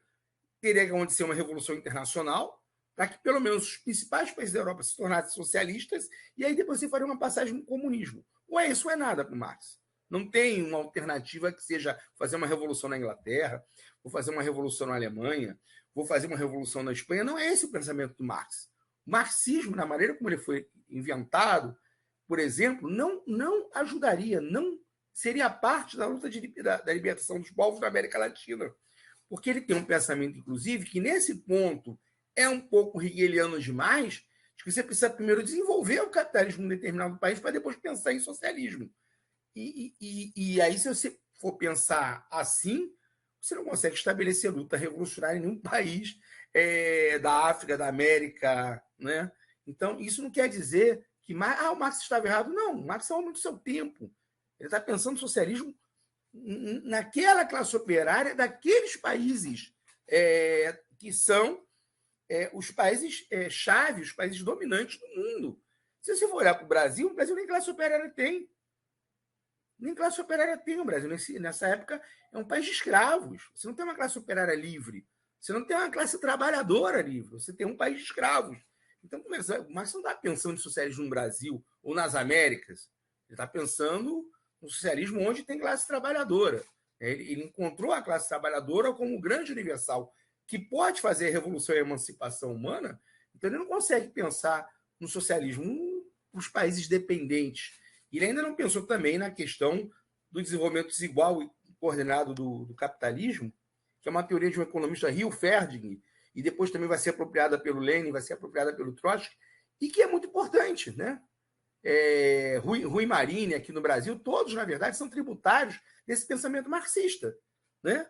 teria que acontecer uma revolução internacional, para que pelo menos os principais países da Europa se tornassem socialistas, e aí depois você faria uma passagem no comunismo. Ou é isso ou é nada para o Marx. Não tem uma alternativa que seja fazer uma revolução na Inglaterra, vou fazer uma revolução na Alemanha, vou fazer uma revolução na Espanha. Não é esse o pensamento do Marx. O marxismo, na maneira como ele foi inventado, por exemplo, não ajudaria, não seria parte da luta da libertação dos povos da América Latina. Porque ele tem um pensamento, inclusive, que nesse ponto é um pouco hegeliano demais, de que você precisa primeiro desenvolver o capitalismo em um determinado país para depois pensar em socialismo. E aí, se você for pensar assim, você não consegue estabelecer luta revolucionária em nenhum país da África, da América, né? Então, isso não quer dizer que o Marx estava errado. Não, o Marx é um homem do seu tempo. Ele está pensando no socialismo naquela classe operária daqueles países que são os países chave, os países dominantes do mundo. Se você for olhar para o Brasil nem classe operária tem. Nem classe operária tem o Brasil. Nessa época, é um país de escravos. Você não tem uma classe operária livre. Você não tem uma classe trabalhadora livre. Você tem um país de escravos. Então, o Marx não está pensando em socialismo no Brasil ou nas Américas. Ele está pensando no socialismo onde tem classe trabalhadora. Ele encontrou a classe trabalhadora como grande universal que pode fazer a revolução e a emancipação humana. Então, ele não consegue pensar no socialismo nos países dependentes. Ele ainda não pensou também na questão do desenvolvimento desigual e coordenado do capitalismo, que é uma teoria de um economista, Rio Ferdinand, e depois também vai ser apropriada pelo Lenin, vai ser apropriada pelo Trotsky, e que é muito importante, né? Rui Marini, aqui no Brasil, todos, na verdade, são tributários desse pensamento marxista, né?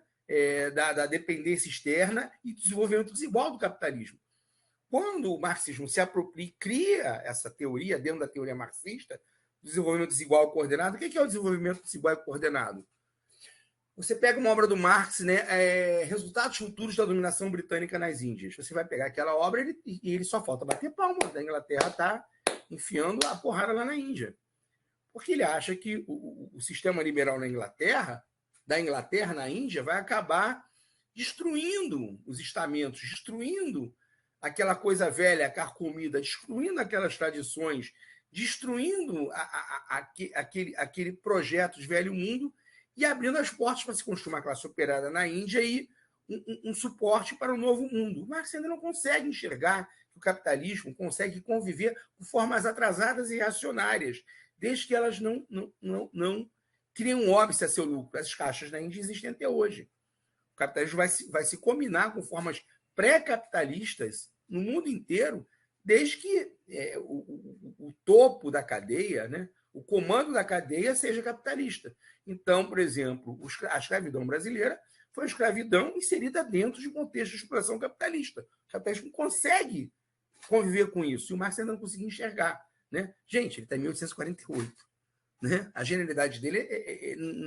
Da dependência externa e desenvolvimento desigual do capitalismo. Quando o marxismo se apropria e cria essa teoria dentro da teoria marxista, desenvolvimento desigual e coordenado, o que é o desenvolvimento desigual e coordenado? Você pega uma obra do Marx, né, Resultados Futuros da Dominação Britânica nas Índias. Você vai pegar aquela obra e ele só falta bater palma. Da Inglaterra está enfiando a porrada lá na Índia. Porque ele acha que o sistema liberal da Inglaterra na Índia, vai acabar destruindo os estamentos, destruindo aquela coisa velha, carcomida, destruindo aquelas tradições, destruindo aquele projeto de velho mundo e abrindo as portas para se construir uma classe operária na Índia e um suporte para o novo mundo. O Marx ainda não consegue enxergar que o capitalismo consegue conviver com formas atrasadas e reacionárias, desde que elas não criam óbice a seu lucro. As caixas na Índia existem até hoje. O capitalismo vai se combinar com formas pré-capitalistas no mundo inteiro, desde que o topo da cadeia, né, o comando da cadeia seja capitalista. Então, por exemplo, a escravidão brasileira foi uma escravidão inserida dentro de um contexto de exploração capitalista. O capitalismo consegue conviver com isso, e o Marx ainda não conseguiu enxergar. Né? Gente, ele está em 1848. Né? A genialidade dele,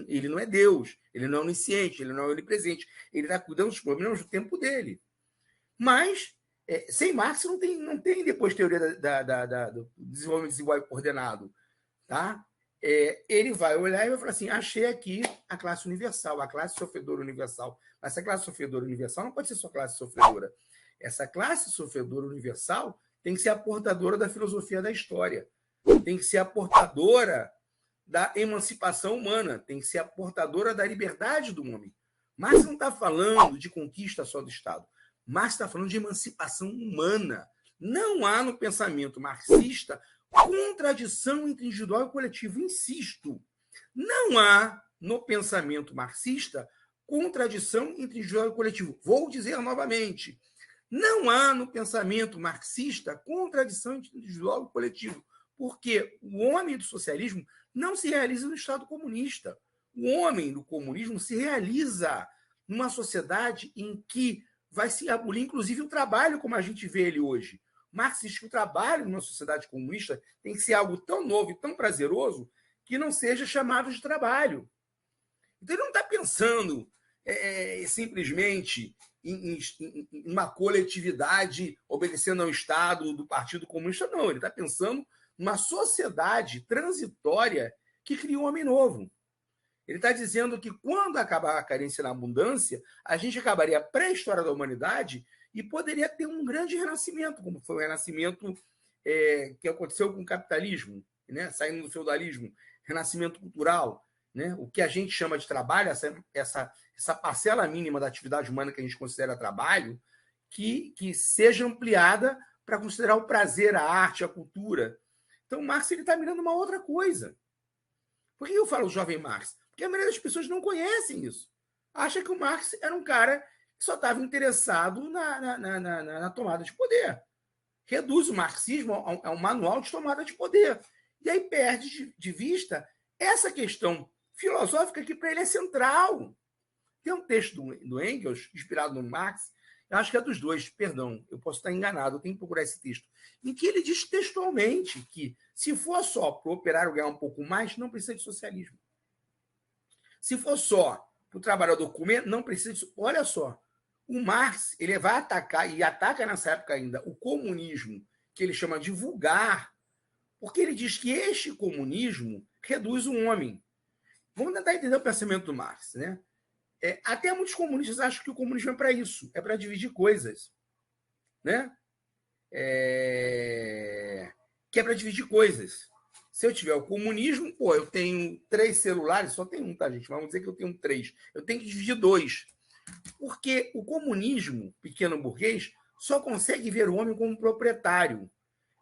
ele não é Deus, ele não é onisciente, ele não é onipresente, ele está cuidando dos problemas do tempo dele. Mas, sem Marx, não tem depois teoria do desenvolvimento desigual e coordenado. Tá? Ele vai olhar e vai falar assim, achei aqui a classe universal, a classe sofredora universal. Mas essa classe sofredora universal não pode ser só classe sofredora. Essa classe sofredora universal tem que ser a portadora da filosofia da história, tem que ser a portadora da emancipação humana, tem que ser a portadora da liberdade do homem. Marx não está falando de conquista só do Estado. Marx está falando de emancipação humana. Não há no pensamento marxista contradição entre individual e coletivo. Insisto, não há no pensamento marxista contradição entre individual e coletivo. Vou dizer novamente, não há no pensamento marxista contradição entre individual e coletivo, porque o homem do socialismo não se realiza no Estado comunista. O homem do comunismo se realiza numa sociedade em que vai se abolir, inclusive, o trabalho como a gente vê ele hoje. Marx diz que o trabalho numa sociedade comunista tem que ser algo tão novo e tão prazeroso que não seja chamado de trabalho. Então, ele não está pensando simplesmente em uma coletividade obedecendo ao Estado do Partido Comunista, não. Ele está pensando numa sociedade transitória que cria um homem novo. Ele está dizendo que quando acabar a carência na abundância, a gente acabaria a pré-história da humanidade e poderia ter um grande renascimento, como foi o renascimento que aconteceu com o capitalismo, né? Saindo do feudalismo, renascimento cultural, né? O que a gente chama de trabalho, essa parcela mínima da atividade humana que a gente considera trabalho, que seja ampliada para considerar o prazer, a arte, a cultura. Então, Marx está mirando uma outra coisa. Por que eu falo jovem Marx? Porque a maioria das pessoas não conhecem isso. Acha que o Marx era um cara que só estava interessado na tomada de poder. Reduz o marxismo a um manual de tomada de poder. E aí perde de vista essa questão filosófica que para ele é central. Tem um texto do Engels, inspirado no Marx, eu acho que é dos dois, perdão, eu posso estar enganado, eu tenho que procurar esse texto, em que ele diz textualmente que, se for só para o operário ganhar um pouco mais, não precisa de socialismo. Se for só para o trabalhador comer, não precisa de... Olha só, o Marx ele vai atacar, e ataca nessa época ainda, o comunismo, que ele chama de vulgar, porque ele diz que este comunismo reduz o homem. Vamos tentar entender o pensamento do Marx, né? Até muitos comunistas acham que o comunismo é para isso, é para dividir coisas, né? Que é para dividir coisas. Se eu tiver o comunismo, eu tenho 3 celulares, só tem um, tá, gente? Vamos dizer que eu tenho 3. Eu tenho que dividir 2. Porque o comunismo, pequeno burguês, só consegue ver o homem como proprietário.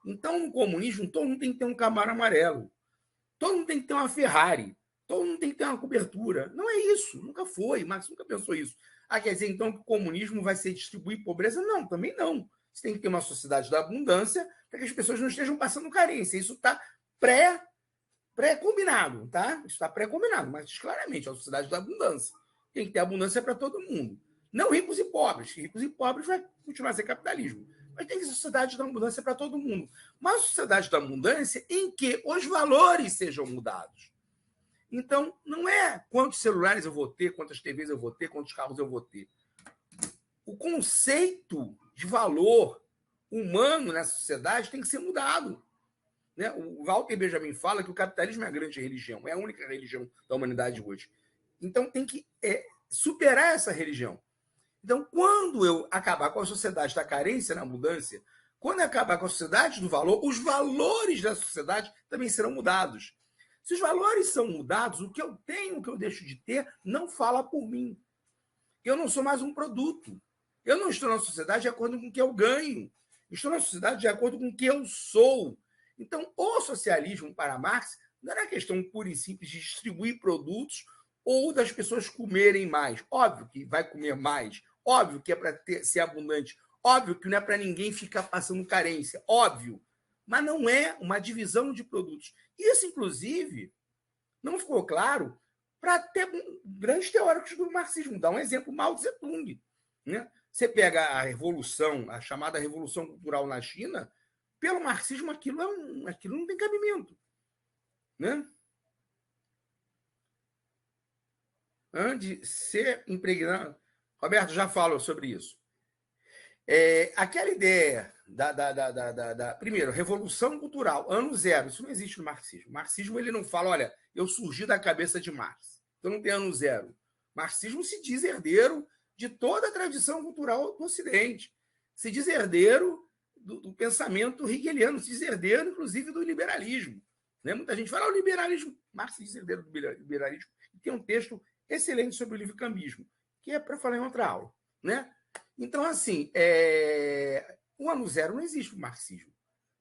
Então, no comunismo, todo mundo tem que ter um Camaro amarelo. Todo mundo tem que ter uma Ferrari. Todo mundo tem que ter uma cobertura. Não é isso. Nunca foi. Marx nunca pensou isso. Quer dizer, então, que o comunismo vai ser distribuir pobreza? Não, também não. Você tem que ter uma sociedade da abundância para que as pessoas não estejam passando carência. Isso está pré-combinado, tá? Isso está pré-combinado, mas claramente, é a sociedade da abundância. Tem que ter abundância para todo mundo. Não ricos e pobres. Ricos e pobres vai continuar a ser capitalismo. Mas tem que ser sociedade da abundância para todo mundo. Uma sociedade da abundância em que os valores sejam mudados. Então, não é quantos celulares eu vou ter, quantas TVs eu vou ter, quantos carros eu vou ter. O conceito de valor humano nessa sociedade tem que ser mudado. Né? O Walter Benjamin fala que o capitalismo é a grande religião, é a única religião da humanidade hoje. Então, tem que superar essa religião. Então, quando eu acabar com a sociedade da carência na abundância, quando eu acabar com a sociedade do valor, os valores da sociedade também serão mudados. Se os valores são mudados, o que eu tenho, o que eu deixo de ter, não fala por mim. Eu não sou mais um produto. Eu não estou na sociedade de acordo com o que eu ganho. Estou na sociedade de acordo com o que eu sou. Então, o socialismo para Marx não era questão pura e simples de distribuir produtos ou das pessoas comerem mais. Óbvio que vai comer mais. Óbvio que é para ser abundante. Óbvio que não é para ninguém ficar passando carência. Óbvio. Mas não é uma divisão de produtos. Isso, inclusive, não ficou claro para ter grandes teóricos do marxismo. Dá um exemplo, Mao Tse-tung. Né? Você pega a revolução, a chamada revolução cultural na China, pelo marxismo aquilo não tem cabimento. Né? Antes de ser impregnado... Roberto já falou sobre isso. Aquela ideia primeiro, revolução cultural, ano zero, isso não existe no marxismo. O marxismo ele não fala, olha, eu surgi da cabeça de Marx, então não tem ano zero. O marxismo se diz herdeiro de toda a tradição cultural do Ocidente, se diz herdeiro do pensamento hegeliano, se diz herdeiro, inclusive, do liberalismo. Né? Muita gente fala, o liberalismo, Marx diz herdeiro do liberalismo, e tem um texto excelente sobre o livre-cambismo, que é para falar em outra aula. Né? Então, assim, o ano zero não existe para o marxismo.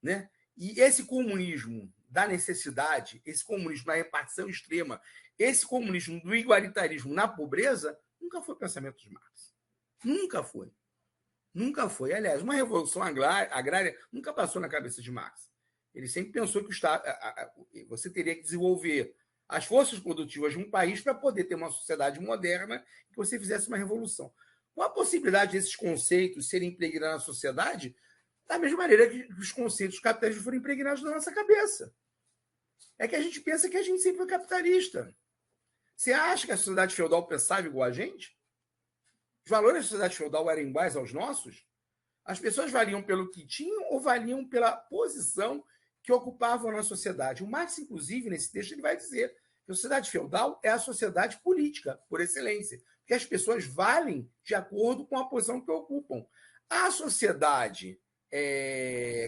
Né? E esse comunismo da necessidade, esse comunismo da repartição extrema, esse comunismo do igualitarismo na pobreza, nunca foi pensamento de Marx. Nunca foi. Nunca foi. Aliás, uma revolução agrária nunca passou na cabeça de Marx. Ele sempre pensou que o Estado, você teria que desenvolver as forças produtivas de um país para poder ter uma sociedade moderna que você fizesse uma revolução. Com a possibilidade desses conceitos serem impregnados na sociedade, da mesma maneira que os conceitos capitalistas foram impregnados na nossa cabeça. É que a gente pensa que a gente sempre foi capitalista. Você acha que a sociedade feudal pensava igual a gente? Os valores da sociedade feudal eram iguais aos nossos? As pessoas valiam pelo que tinham ou valiam pela posição que ocupavam na sociedade? O Marx, inclusive, nesse texto, ele vai dizer que a sociedade feudal é a sociedade política, por excelência, porque as pessoas valem de acordo com a posição que ocupam. A sociedade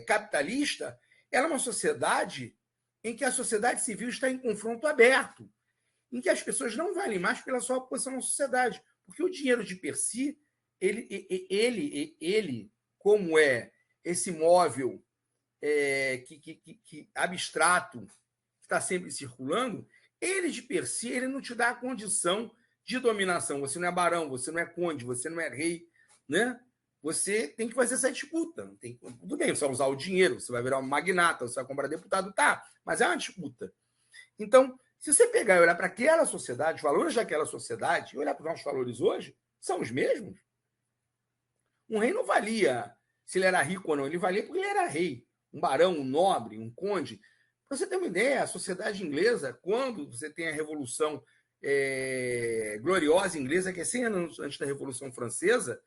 capitalista, ela é uma sociedade em que a sociedade civil está em confronto aberto, em que as pessoas não valem mais pela sua posição na sociedade, porque o dinheiro de per si, ele como é esse móvel que abstrato, que está sempre circulando, ele de per si, ele não te dá a condição de dominação. Você não é barão, você não é conde, você não é rei, né? Você tem que fazer essa disputa. Tudo bem, você vai usar o dinheiro, você vai virar um magnata, você vai comprar deputado, tá, mas é uma disputa. Então, se você pegar e olhar para aquela sociedade, os valores daquela sociedade, e olhar para os nossos valores hoje, são os mesmos. Um rei não valia se ele era rico ou não, ele valia porque ele era rei. Um barão, um nobre, um conde. Para você ter uma ideia, a sociedade inglesa, quando você tem a Revolução gloriosa inglesa, que é 100 anos antes da Revolução Francesa,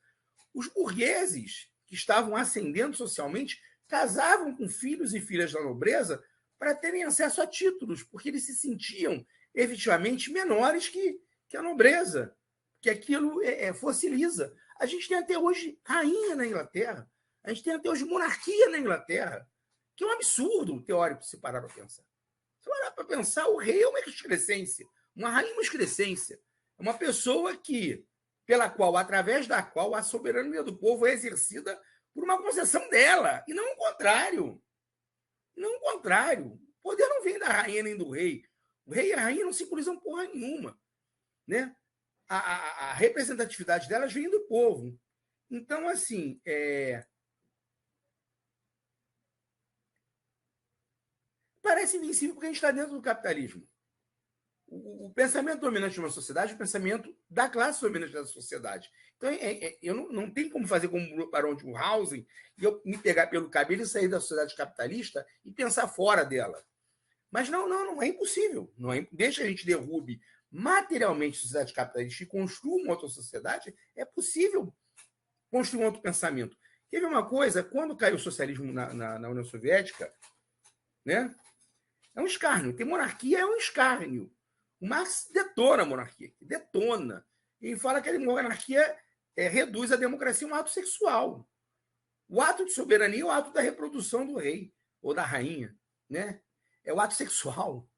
os burgueses que estavam ascendendo socialmente casavam com filhos e filhas da nobreza para terem acesso a títulos, porque eles se sentiam efetivamente menores que a nobreza, que aquilo fossiliza. A gente tem até hoje rainha na Inglaterra, a gente tem até hoje monarquia na Inglaterra, que é um absurdo teórico se parar para pensar. Se parar para pensar, o rei é uma excrescência, uma rainha é uma excrescência. É uma pessoa através da qual a soberania do povo é exercida por uma concessão dela, e não o contrário. Não o contrário. O poder não vem da rainha nem do rei. O rei e a rainha não simbolizam porra nenhuma. Né? A representatividade delas vem do povo. Então, assim, parece invencível porque a gente está dentro do capitalismo. O pensamento dominante de uma sociedade é o pensamento da classe dominante da sociedade. Então, eu não tenho como fazer como o Barão de Munchausen e eu me pegar pelo cabelo e sair da sociedade capitalista e pensar fora dela. Mas não é impossível. Desde que a gente derrube materialmente a sociedade capitalista e construa uma outra sociedade, é possível construir um outro pensamento. Quer ver uma coisa? Quando caiu o socialismo na União Soviética, né? É um escárnio. Ter monarquia é um escárnio. O Marx detona a monarquia, detona. E fala que a monarquia reduz a democracia a um ato sexual. O ato de soberania é o ato da reprodução do rei ou da rainha, né? É o ato sexual,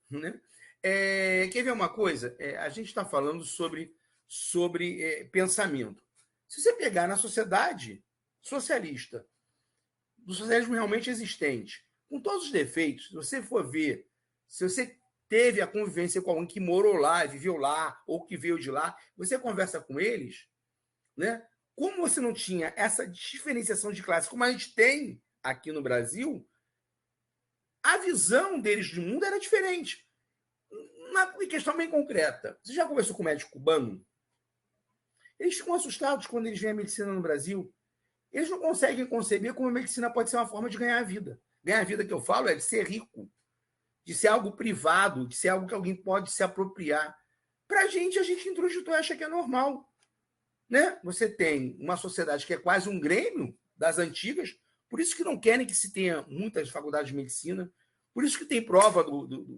né? Quer ver uma coisa? A gente está falando sobre pensamento. Se você pegar na sociedade socialista, do socialismo realmente existente, com todos os defeitos, se você for ver, se você teve a convivência com alguém que morou lá, viveu lá, ou que veio de lá, você conversa com eles, né? Como você não tinha essa diferenciação de classe, como a gente tem aqui no Brasil, a visão deles de mundo era diferente. Uma questão bem concreta. Você já conversou com um médico cubano? Eles ficam assustados quando eles veem a medicina no Brasil. Eles não conseguem conceber como a medicina pode ser uma forma de ganhar a vida. Ganhar a vida que eu falo é de ser rico, de ser algo privado, de ser algo que alguém pode se apropriar. Para a gente introdutor acha que é normal. Né? Você tem uma sociedade que é quase um grêmio das antigas, por isso que não querem que se tenha muitas faculdades de medicina, por isso que tem prova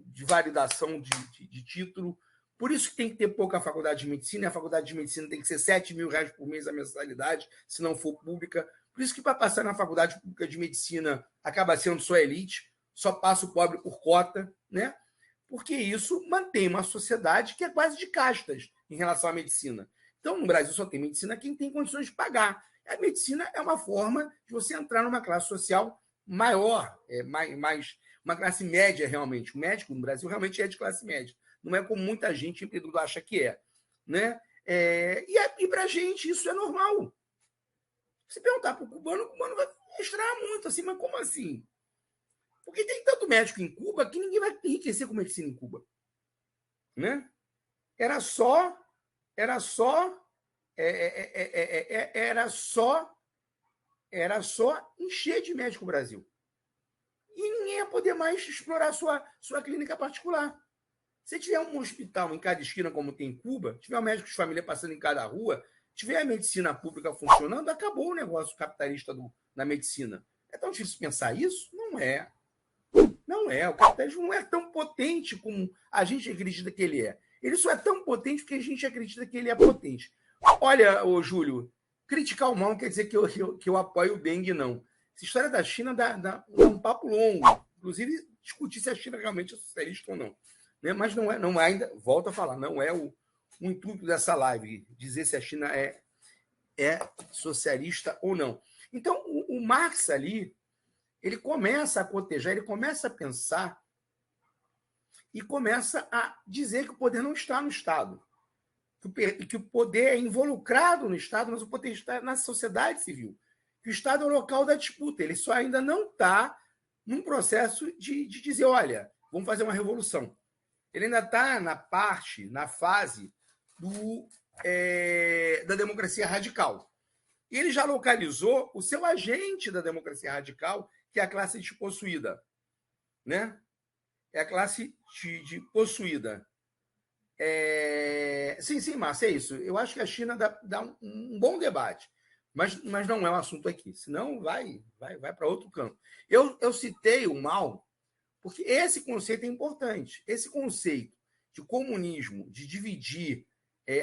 de validação de título, por isso que tem que ter pouca faculdade de medicina, e a faculdade de medicina tem que ser R$7.000 por mês a mensalidade, se não for pública. Por isso que para passar na faculdade pública de medicina acaba sendo só elite, só passa o pobre por cota, né? Porque isso mantém uma sociedade que é quase de castas em relação à medicina. Então, no Brasil só tem medicina quem tem condições de pagar. A medicina é uma forma de você entrar numa classe social maior, uma classe média realmente. O médico no Brasil realmente é de classe média. Não é como muita gente empreendedor acha que é. Né? E para a gente isso é normal. Se perguntar para o cubano vai estranhar muito, assim, mas como assim? Porque tem tanto médico em Cuba que ninguém vai enriquecer com medicina em Cuba. Né? Era só encher de médico o Brasil. E ninguém ia poder mais explorar sua clínica particular. Se tiver um hospital em cada esquina, como tem em Cuba, tiver um médico de família passando em cada rua, tiver a medicina pública funcionando, acabou o negócio capitalista na medicina. É tão difícil pensar isso? Não é. Não é. O capitalismo não é tão potente como a gente acredita que ele é. Ele só é tão potente porque a gente acredita que ele é potente. Olha, ô Júlio, criticar o mal não quer dizer que eu apoio o Deng, não. Essa história da China dá um papo longo. Inclusive, discutir se a China realmente é socialista ou não. Né? Mas não é ainda, volto a falar, não é o intuito dessa live, dizer se a China é socialista ou não. Então, o Marx ali, ele começa a cotejar, ele começa a pensar e começa a dizer que o poder não está no Estado, que o poder é involucrado no Estado, mas o poder está na sociedade civil, que o Estado é o local da disputa, ele só ainda não está num processo de dizer, olha, vamos fazer uma revolução. Ele ainda está na fase da democracia radical. E ele já localizou o seu agente da democracia radical, que é a classe despossuída. Né? É a classe de possuída. Sim, Márcia, é isso. Eu acho que a China dá um bom debate, mas não é um assunto aqui, senão vai para outro campo. Eu citei o Mao, porque esse conceito é importante. Esse conceito de comunismo, de dividir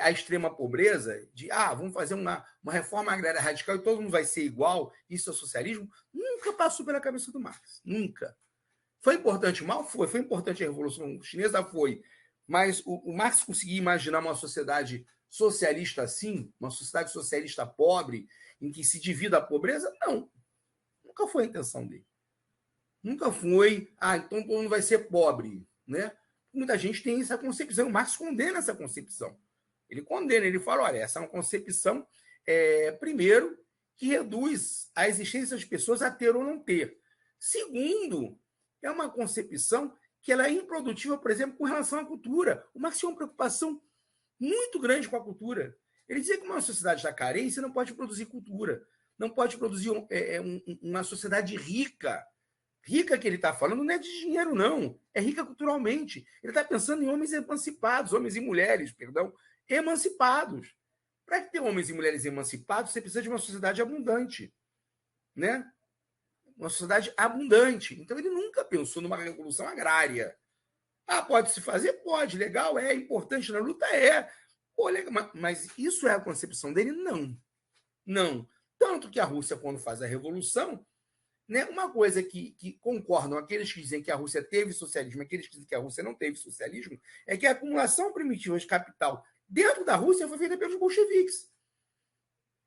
a extrema pobreza, vamos fazer uma reforma agrária radical e todo mundo vai ser igual, isso é socialismo, nunca passou pela cabeça do Marx. Nunca. Foi importante o Mao? Foi importante a Revolução Chinesa? Foi. Mas o Marx conseguia imaginar uma sociedade socialista assim? Uma sociedade socialista pobre, em que se divida a pobreza? Não. Nunca foi a intenção dele. Nunca foi, então todo mundo vai ser pobre. Né? Muita gente tem essa concepção. O Marx condena essa concepção. Ele condena, ele fala, olha, essa é uma concepção, primeiro, que reduz a existência das pessoas a ter ou não ter. Segundo, é uma concepção que ela é improdutiva, por exemplo, com relação à cultura. O Marx tinha uma preocupação muito grande com a cultura. Ele dizia que uma sociedade da carência não pode produzir cultura, não pode produzir uma sociedade rica. Rica que ele está falando não é de dinheiro, não. É rica culturalmente. Ele está pensando em homens emancipados, homens e mulheres, emancipados. Para ter homens e mulheres emancipados, você precisa de uma sociedade abundante. Né? Uma sociedade abundante. Então, ele nunca pensou numa revolução agrária. Pode se fazer? Pode. Legal, é. Importante na luta? É. Pô, legal. Mas isso é a concepção dele? Não. Não. Tanto que a Rússia, quando faz a revolução, né, uma coisa que concordam aqueles que dizem que a Rússia teve socialismo e aqueles que dizem que a Rússia não teve socialismo, é que a acumulação primitiva de capital dentro da Rússia foi feita pelos bolcheviques.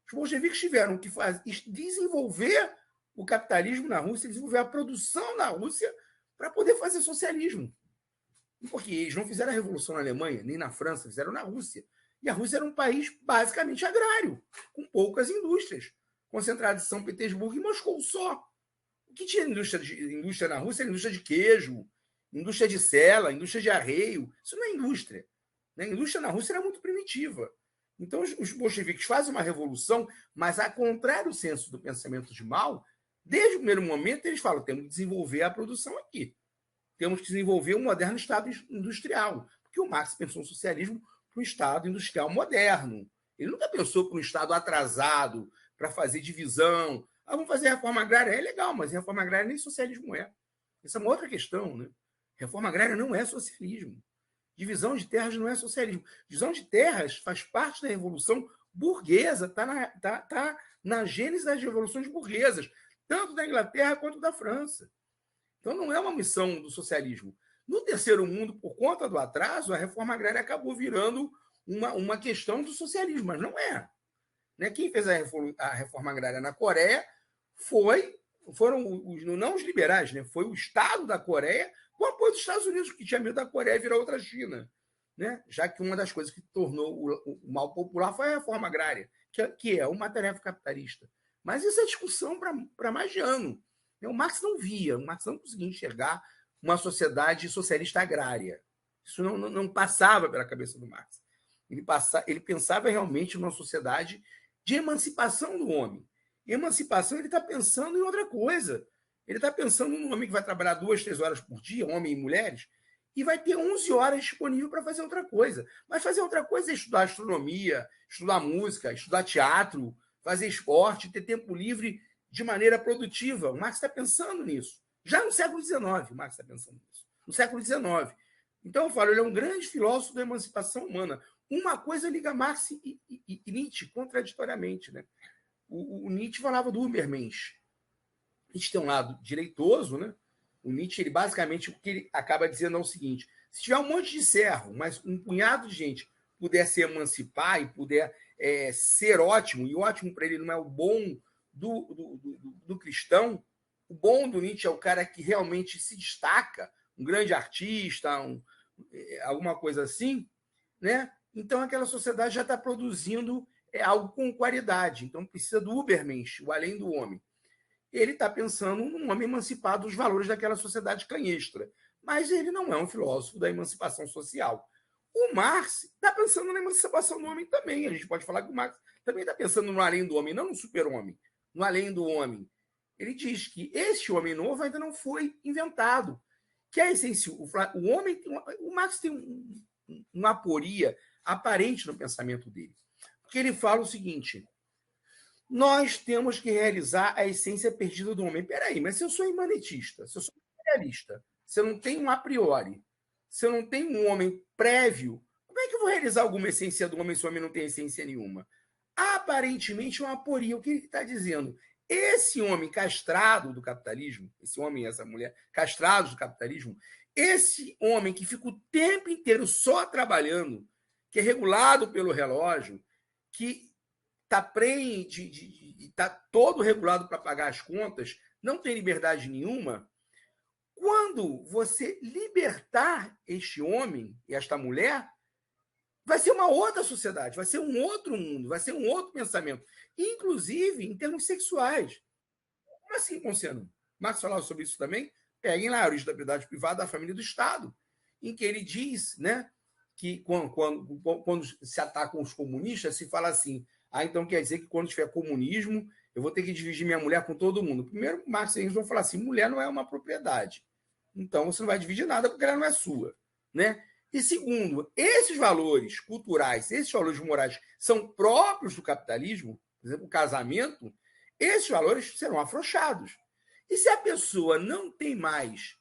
Os bolcheviques tiveram que desenvolver o capitalismo na Rússia, desenvolver a produção na Rússia para poder fazer socialismo. Porque eles não fizeram a revolução na Alemanha, nem na França, fizeram na Rússia. E a Rússia era um país basicamente agrário, com poucas indústrias, concentrado em São Petersburgo e Moscou só. O que tinha indústria na Rússia era indústria de queijo, indústria de sela, indústria de arreio. Isso não é indústria. Né? A indústria na Rússia era muito primitiva. Então, os bolcheviques fazem uma revolução, mas, ao contrário do senso do pensamento de Mao, desde o primeiro momento, eles falam: temos que desenvolver a produção aqui. Temos que desenvolver um moderno Estado industrial. Porque o Marx pensou no socialismo para um Estado industrial moderno. Ele nunca pensou para um Estado atrasado, para fazer divisão. Vamos fazer reforma agrária. É legal, mas reforma agrária nem socialismo é. Essa é uma outra questão. Né? Reforma agrária não é socialismo. Divisão de terras não é socialismo. Divisão de terras faz parte da revolução burguesa, está na gênese das revoluções burguesas, tanto da Inglaterra quanto da França. Então, não é uma missão do socialismo. No terceiro mundo, por conta do atraso, a reforma agrária acabou virando uma questão do socialismo, mas não é. Né? Quem fez a reforma agrária na Coreia foram não os liberais, né? Foi o Estado da Coreia com o apoio dos Estados Unidos, que tinha medo da Coreia virar outra China. Né? Já que uma das coisas que tornou o mal popular foi a reforma agrária, que é uma tarefa capitalista. Mas isso é discussão para mais de ano. O Marx não via, o Marx não conseguia enxergar uma sociedade socialista agrária. Isso não passava pela cabeça do Marx. Ele pensava realmente numa sociedade de emancipação do homem. E emancipação, ele está pensando em outra coisa. Ele está pensando num homem que vai trabalhar 2, 3 horas por dia, homem e mulheres, e vai ter 11 horas disponível para fazer outra coisa. Mas fazer outra coisa é estudar astronomia, estudar música, estudar teatro, fazer esporte, ter tempo livre de maneira produtiva. O Marx está pensando nisso. Já no século XIX, o Marx está pensando nisso. No século XIX. Então, eu falo, ele é um grande filósofo da emancipação humana. uma coisa liga Marx e Nietzsche contraditoriamente, né? O Nietzsche falava do Übermensch. Nietzsche tem um lado direitoso, né? O Nietzsche, ele basicamente, o que ele acaba dizendo é o seguinte: se tiver um monte de servo, mas um punhado de gente puder se emancipar e puder ser ótimo, e ótimo para ele não é o bom do cristão, o bom do Nietzsche é o cara que realmente se destaca, um grande artista, alguma coisa assim, né? Então aquela sociedade já está produzindo algo com qualidade. Então precisa do Übermensch, o além do homem. Ele está pensando num homem emancipado dos valores daquela sociedade canhestra. Mas ele não é um filósofo da emancipação social. O Marx está pensando na emancipação do homem também. A gente pode falar que o Marx também está pensando no além do homem, não no super-homem, no além do homem. Ele diz que esse homem novo ainda não foi inventado. Que é essencial. O homem, o Marx tem uma aporia aparente no pensamento dele. Porque ele fala o seguinte: nós temos que realizar a essência perdida do homem. Peraí, mas se eu sou imanentista, se eu sou materialista, se eu não tenho um a priori, se eu não tenho um homem prévio, como é que eu vou realizar alguma essência do homem se o homem não tem essência nenhuma? Aparentemente, uma aporia. O que ele está dizendo? Esse homem castrado do capitalismo, esse homem e essa mulher castrados do capitalismo, esse homem que fica o tempo inteiro só trabalhando, que é regulado pelo relógio, que está todo regulado para pagar as contas, não tem liberdade nenhuma. Quando você libertar este homem e esta mulher, vai ser uma outra sociedade, vai ser um outro mundo, vai ser um outro pensamento, inclusive em termos sexuais. Como assim, Ponciano? Marx falava sobre isso também. Peguem lá a origem da propriedade privada da família do Estado, em que ele diz, né, que quando se atacam os comunistas, se fala assim: então quer dizer que quando tiver comunismo, eu vou ter que dividir minha mulher com todo mundo. Primeiro, Marx e Engels vão falar assim: mulher não é uma propriedade. Então você não vai dividir nada porque ela não é sua, né? E segundo, esses valores culturais, esses valores morais são próprios do capitalismo, por exemplo, o casamento, esses valores serão afrouxados. E se a pessoa não tem mais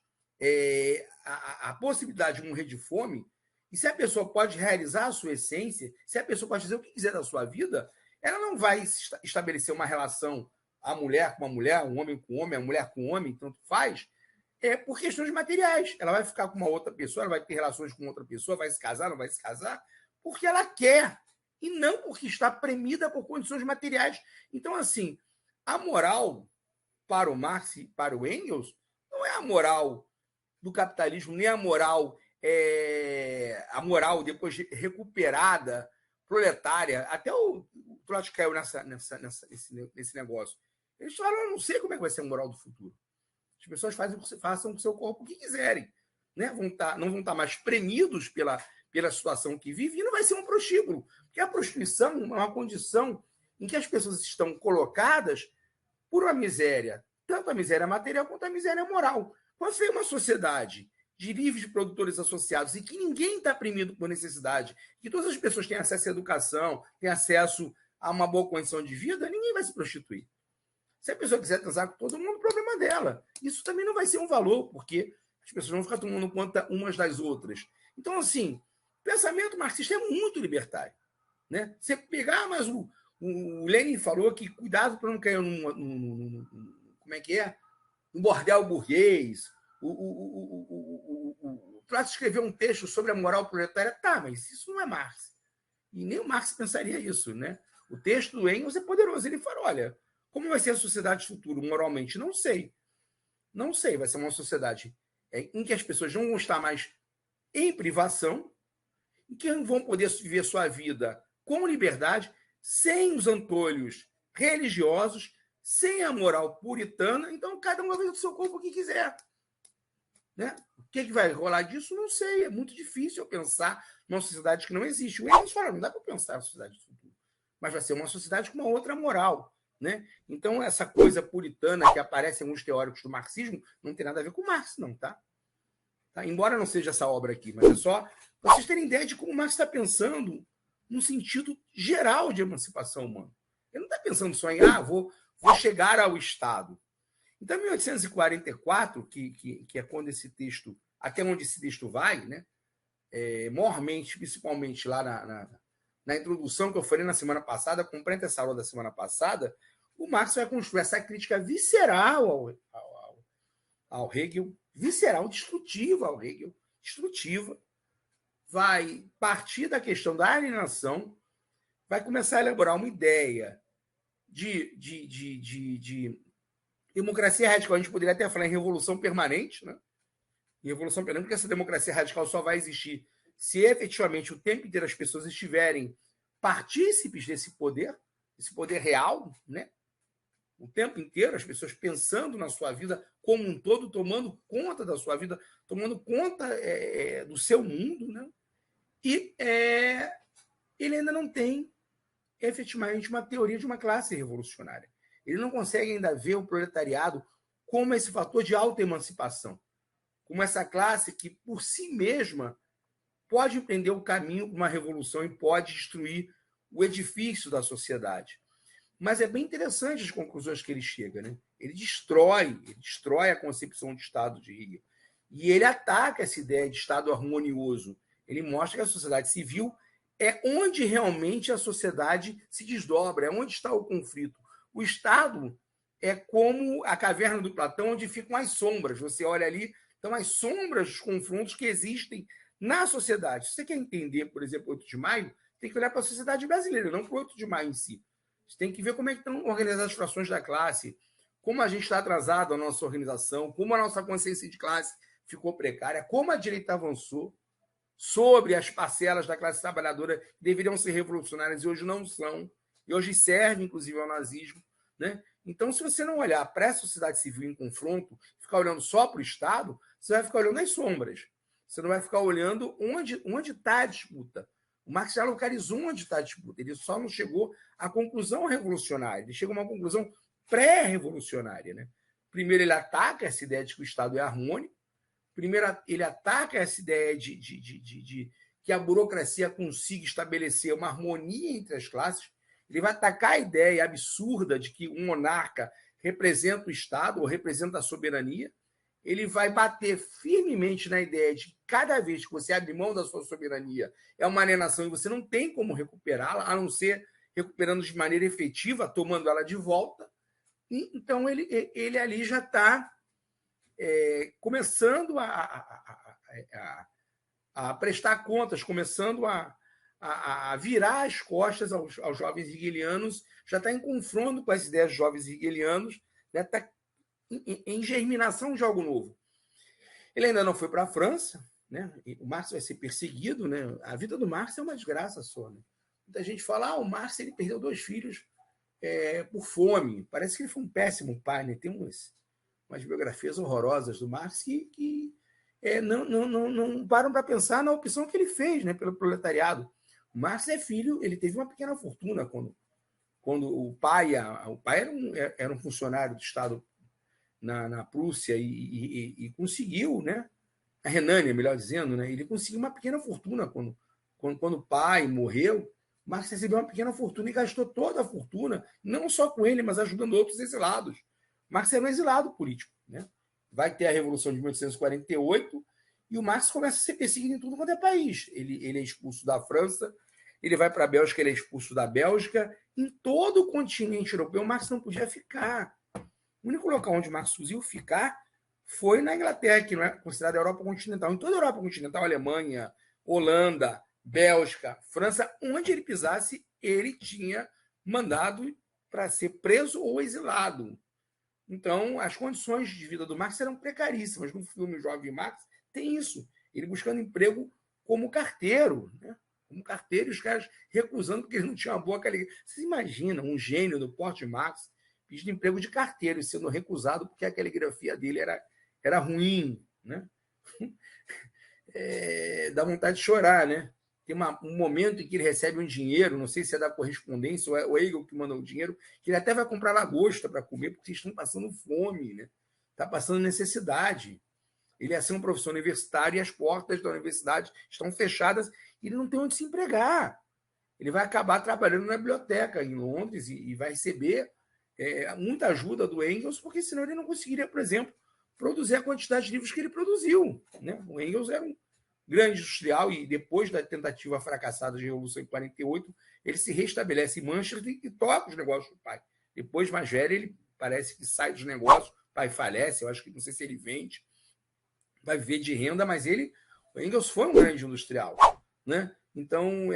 a possibilidade de morrer de fome, e se a pessoa pode realizar a sua essência, se a pessoa pode dizer o que quiser da sua vida, ela não vai estabelecer uma relação, a mulher com a mulher, um homem com homem, a mulher com homem, tanto faz, por questões materiais. Ela vai ficar com uma outra pessoa, ela vai ter relações com outra pessoa, vai se casar, não vai se casar, porque ela quer, e não porque está premida por condições materiais. Então, assim, a moral para o Marx e para o Engels não é a moral do capitalismo, nem a moral depois recuperada, proletária. Até o Trotsky caiu nesse negócio. Eles falaram: eu não sei como é que vai ser a moral do futuro. As pessoas façam com o seu corpo o que quiserem. Né? Não vão estar mais premidos pela situação que vivem, e não vai ser um prostíbulo. Porque a prostituição é uma condição em que as pessoas estão colocadas por uma miséria, tanto a miséria material quanto a miséria moral. Quando você tem uma sociedade de livres produtores associados e que ninguém está premido por necessidade, que todas as pessoas têm acesso à educação, têm acesso a uma boa condição de vida, ninguém vai se prostituir. Se a pessoa quiser transar com todo mundo, o problema é dela. Isso também não vai ser um valor, porque as pessoas vão ficar tomando conta umas das outras. Então, assim, o pensamento marxista é muito libertário. Né? Você pegar, mas o Lenin falou que cuidado para não cair como é que é? Um bordel burguês. O Plato escreveu um texto sobre a moral proletária. Tá, mas isso não é Marx. E nem o Marx pensaria isso. Né? O texto do Engels é poderoso. Ele fala: olha, como vai ser a sociedade futuro moralmente? Não sei. Não sei. Vai ser uma sociedade em que as pessoas não vão estar mais em privação, em que vão poder viver sua vida com liberdade, sem os antolhos religiosos, sem a moral puritana. Então, cada um vai fazer do seu corpo o que quiser. Né? O que vai rolar disso? Não sei. É muito difícil eu pensar numa sociedade que não existe. O Engels fala: não dá para pensar na sociedade do futuro. Mas vai ser uma sociedade com uma outra moral. Né? Então, essa coisa puritana que aparece em alguns teóricos do marxismo não tem nada a ver com Marx, não, tá? Embora não seja essa obra aqui, mas é só para vocês terem ideia de como Marx está pensando no sentido geral de emancipação humana. Ele não está pensando só em vou chegar ao Estado. Então, em 1844, que é quando esse texto, até onde esse texto vai, né? mormente, principalmente lá na introdução que eu falei na semana passada, comprei essa aula da semana passada, o Marx vai construir essa crítica visceral ao Hegel, visceral, destrutiva ao Hegel, destrutiva, vai partir da questão da alienação, vai começar a elaborar uma ideia de democracia radical. A gente poderia até falar em revolução permanente, né? Em revolução permanente, porque essa democracia radical só vai existir se efetivamente o tempo inteiro as pessoas estiverem partícipes desse poder real, né? O tempo inteiro, as pessoas pensando na sua vida como um todo, tomando conta da sua vida, tomando conta do seu mundo, né? E ele ainda não tem efetivamente uma teoria de uma classe revolucionária. Ele não consegue ainda ver o proletariado como esse fator de autoemancipação, como essa classe que, por si mesma, pode empreender o caminho de uma revolução e pode destruir o edifício da sociedade. Mas é bem interessante as conclusões que ele chega, né? Ele destrói a concepção de Estado de Hegel. E ele ataca essa ideia de Estado harmonioso. Ele mostra que a sociedade civil é onde realmente a sociedade se desdobra, é onde está o conflito. O Estado é como a caverna do Platão, onde ficam as sombras. Você olha ali, então as sombras dos confrontos que existem na sociedade. Se você quer entender, por exemplo, o 8 de maio, tem que olhar para a sociedade brasileira, não para o 8 de maio em si. Você tem que ver como é que estão organizadas as frações da classe, como a gente está atrasado a nossa organização, como a nossa consciência de classe ficou precária, como a direita avançou sobre as parcelas da classe trabalhadora que deveriam ser revolucionárias e hoje não são, e hoje servem, inclusive, ao nazismo. Né? Então, se você não olhar para a sociedade civil em confronto, ficar olhando só para o Estado, você vai ficar olhando as sombras. Você não vai ficar olhando onde está a disputa. O Marx já localizou onde está a disputa. Ele só não chegou à conclusão revolucionária. Ele chegou a uma conclusão pré-revolucionária. Né? Primeiro, ele ataca essa ideia de que o Estado é harmônico. Primeiro, ele ataca essa ideia de que a burocracia consiga estabelecer uma harmonia entre as classes. Ele vai atacar a ideia absurda de que um monarca representa o Estado ou representa a soberania. Ele vai bater firmemente na ideia de que cada vez que você abre mão da sua soberania é uma alienação e você não tem como recuperá-la, a não ser recuperando de maneira efetiva, tomando ela de volta. E, então, ele ali já está começando a prestar contas, começando a virar as costas aos jovens hegelianos, já está em confronto com as ideias dos jovens hegelianos, está, né, em germinação de algo novo. Ele ainda não foi para a França, né? O Marx vai ser perseguido, né? A vida do Marx é uma desgraça só. Né? Muita gente fala, o Marx ele perdeu 2 filhos por fome. Parece que ele foi um péssimo pai, né? Tem umas biografias horrorosas do Marx que não param para pensar na opção que ele fez, né, pelo proletariado. O Marx é filho, ele teve uma pequena fortuna quando o pai era um funcionário do Estado na Prússia e conseguiu, né, a Renânia, melhor dizendo, né, ele conseguiu uma pequena fortuna quando o pai morreu. Marx recebeu uma pequena fortuna e gastou toda a fortuna, não só com ele, mas ajudando outros exilados. Marx era um exilado político. Né? Vai ter a Revolução de 1848 e o Marx começa a ser perseguido em tudo quanto é país. Ele é expulso da França, ele vai para a Bélgica, ele é expulso da Bélgica. Em todo o continente europeu, Marx não podia ficar. O único local onde Marx conseguiu ficar foi na Inglaterra, que não é considerada a Europa continental. Em toda a Europa continental, Alemanha, Holanda, Bélgica, França, onde ele pisasse, ele tinha mandado para ser preso ou exilado. Então, as condições de vida do Marx eram precaríssimas. No filme Jovem Marx tem isso. Ele buscando emprego como carteiro. Né? Como carteiro, e os caras recusando porque ele não tinha uma boa caligrafia. Vocês imaginam um gênio do porte de Marx pedindo emprego de carteiro e sendo recusado porque a caligrafia dele era ruim. Né? Dá vontade de chorar, né? Tem um momento em que ele recebe um dinheiro, não sei se é da correspondência ou é o Hegel que mandou o dinheiro, que ele até vai comprar lagosta para comer, porque eles estão passando fome, né? Está passando necessidade. Ele é assim um professor universitário e as portas da universidade estão fechadas e ele não tem onde se empregar. Ele vai acabar trabalhando na biblioteca em Londres e vai receber muita ajuda do Engels, porque senão ele não conseguiria, por exemplo, produzir a quantidade de livros que ele produziu. Né? O Engels era grande industrial, e depois da tentativa fracassada de Revolução em 48, ele se restabelece em Manchester e toca os negócios do pai. Depois, mais velho, ele parece que sai dos negócios, o pai falece, eu acho que não sei se ele vende, vai viver de renda, mas o Engels foi um grande industrial, né? Então,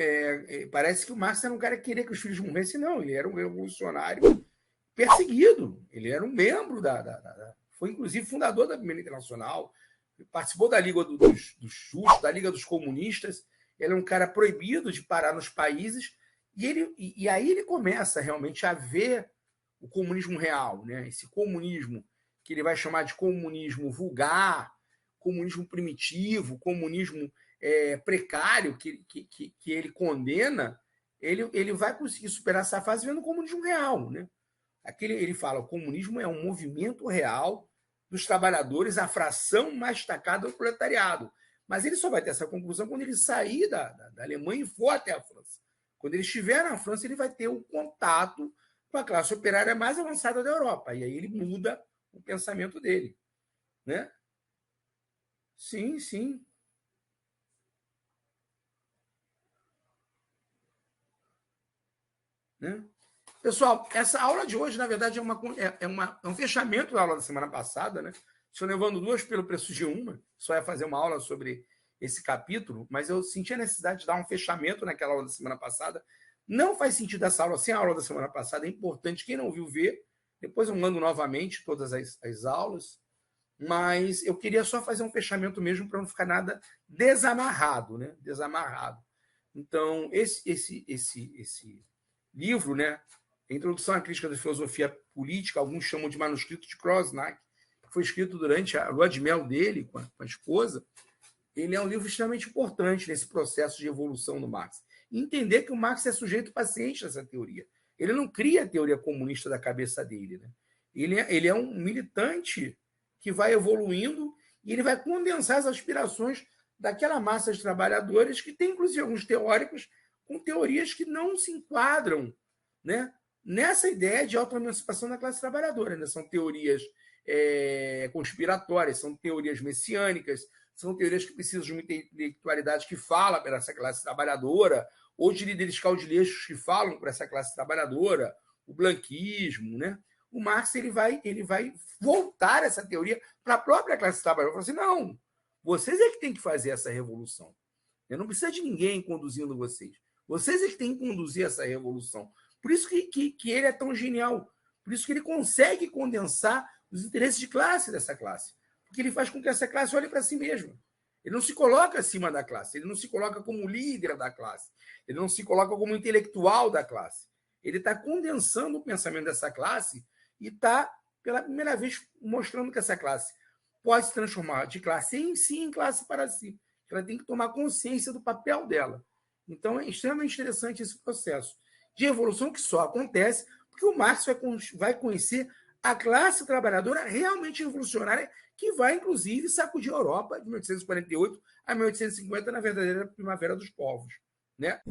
parece que o Marx era um cara que queria que os filhos morressem, não, ele era um revolucionário perseguido, ele era um membro foi inclusive fundador da Primeira Internacional, participou da Liga dos Justos, da Liga dos Comunistas, ele é um cara proibido de parar nos países, e aí ele começa realmente a ver o comunismo real, né? Esse comunismo que ele vai chamar de comunismo vulgar, comunismo primitivo, comunismo precário, que ele condena, ele vai conseguir superar essa fase vendo o comunismo real, né? Ele fala, o comunismo é um movimento real dos trabalhadores, a fração mais destacada do proletariado. Mas ele só vai ter essa conclusão quando ele sair da Alemanha e for até a França. Quando ele estiver na França, ele vai ter um contato com a classe operária mais avançada da Europa. E aí ele muda o pensamento dele, né? Sim, sim. Né? Pessoal, essa aula de hoje, na verdade, é um fechamento da aula da semana passada, né? Estou levando duas pelo preço de uma, só ia fazer uma aula sobre esse capítulo, mas eu senti a necessidade de dar um fechamento naquela aula da semana passada. Não faz sentido essa aula sem a aula da semana passada, é importante, quem não viu, ver. Depois eu mando novamente todas as aulas, mas eu queria só fazer um fechamento mesmo para não ficar nada desamarrado, né? Desamarrado. Então, esse livro, né? Introdução à Crítica da Filosofia Política, alguns chamam de manuscrito de Krosnack, que foi escrito durante a lua de mel dele com a esposa. Ele é um livro extremamente importante nesse processo de evolução do Marx. E entender que o Marx é sujeito paciente dessa teoria. Ele não cria a teoria comunista da cabeça dele, né? Ele é um militante que vai evoluindo e ele vai condensar as aspirações daquela massa de trabalhadores que tem, inclusive, alguns teóricos com teorias que não se enquadram, né, nessa ideia de autoemancipação da classe trabalhadora. Né? São teorias conspiratórias, são teorias messiânicas, são teorias que precisam de uma intelectualidade que fala para essa classe trabalhadora, ou de líderes caudilheiros que falam para essa classe trabalhadora, o blanquismo. Né? O Marx ele vai voltar essa teoria para a própria classe trabalhadora. Ele fala assim, não, vocês é que têm que fazer essa revolução. Não precisa de ninguém conduzindo vocês. Vocês é que têm que conduzir essa revolução. Por isso que ele é tão genial. Por isso que ele consegue condensar os interesses de classe dessa classe. Porque ele faz com que essa classe olhe para si mesma. Ele não se coloca acima da classe. Ele não se coloca como líder da classe. Ele não se coloca como intelectual da classe. Ele está condensando o pensamento dessa classe e está, pela primeira vez, mostrando que essa classe pode se transformar de classe em si em classe para si. Ela tem que tomar consciência do papel dela. Então, é extremamente interessante esse processo de evolução que só acontece porque o Marx vai conhecer a classe trabalhadora realmente revolucionária que vai, inclusive, sacudir a Europa de 1848 a 1850 na verdadeira Primavera dos Povos. Né?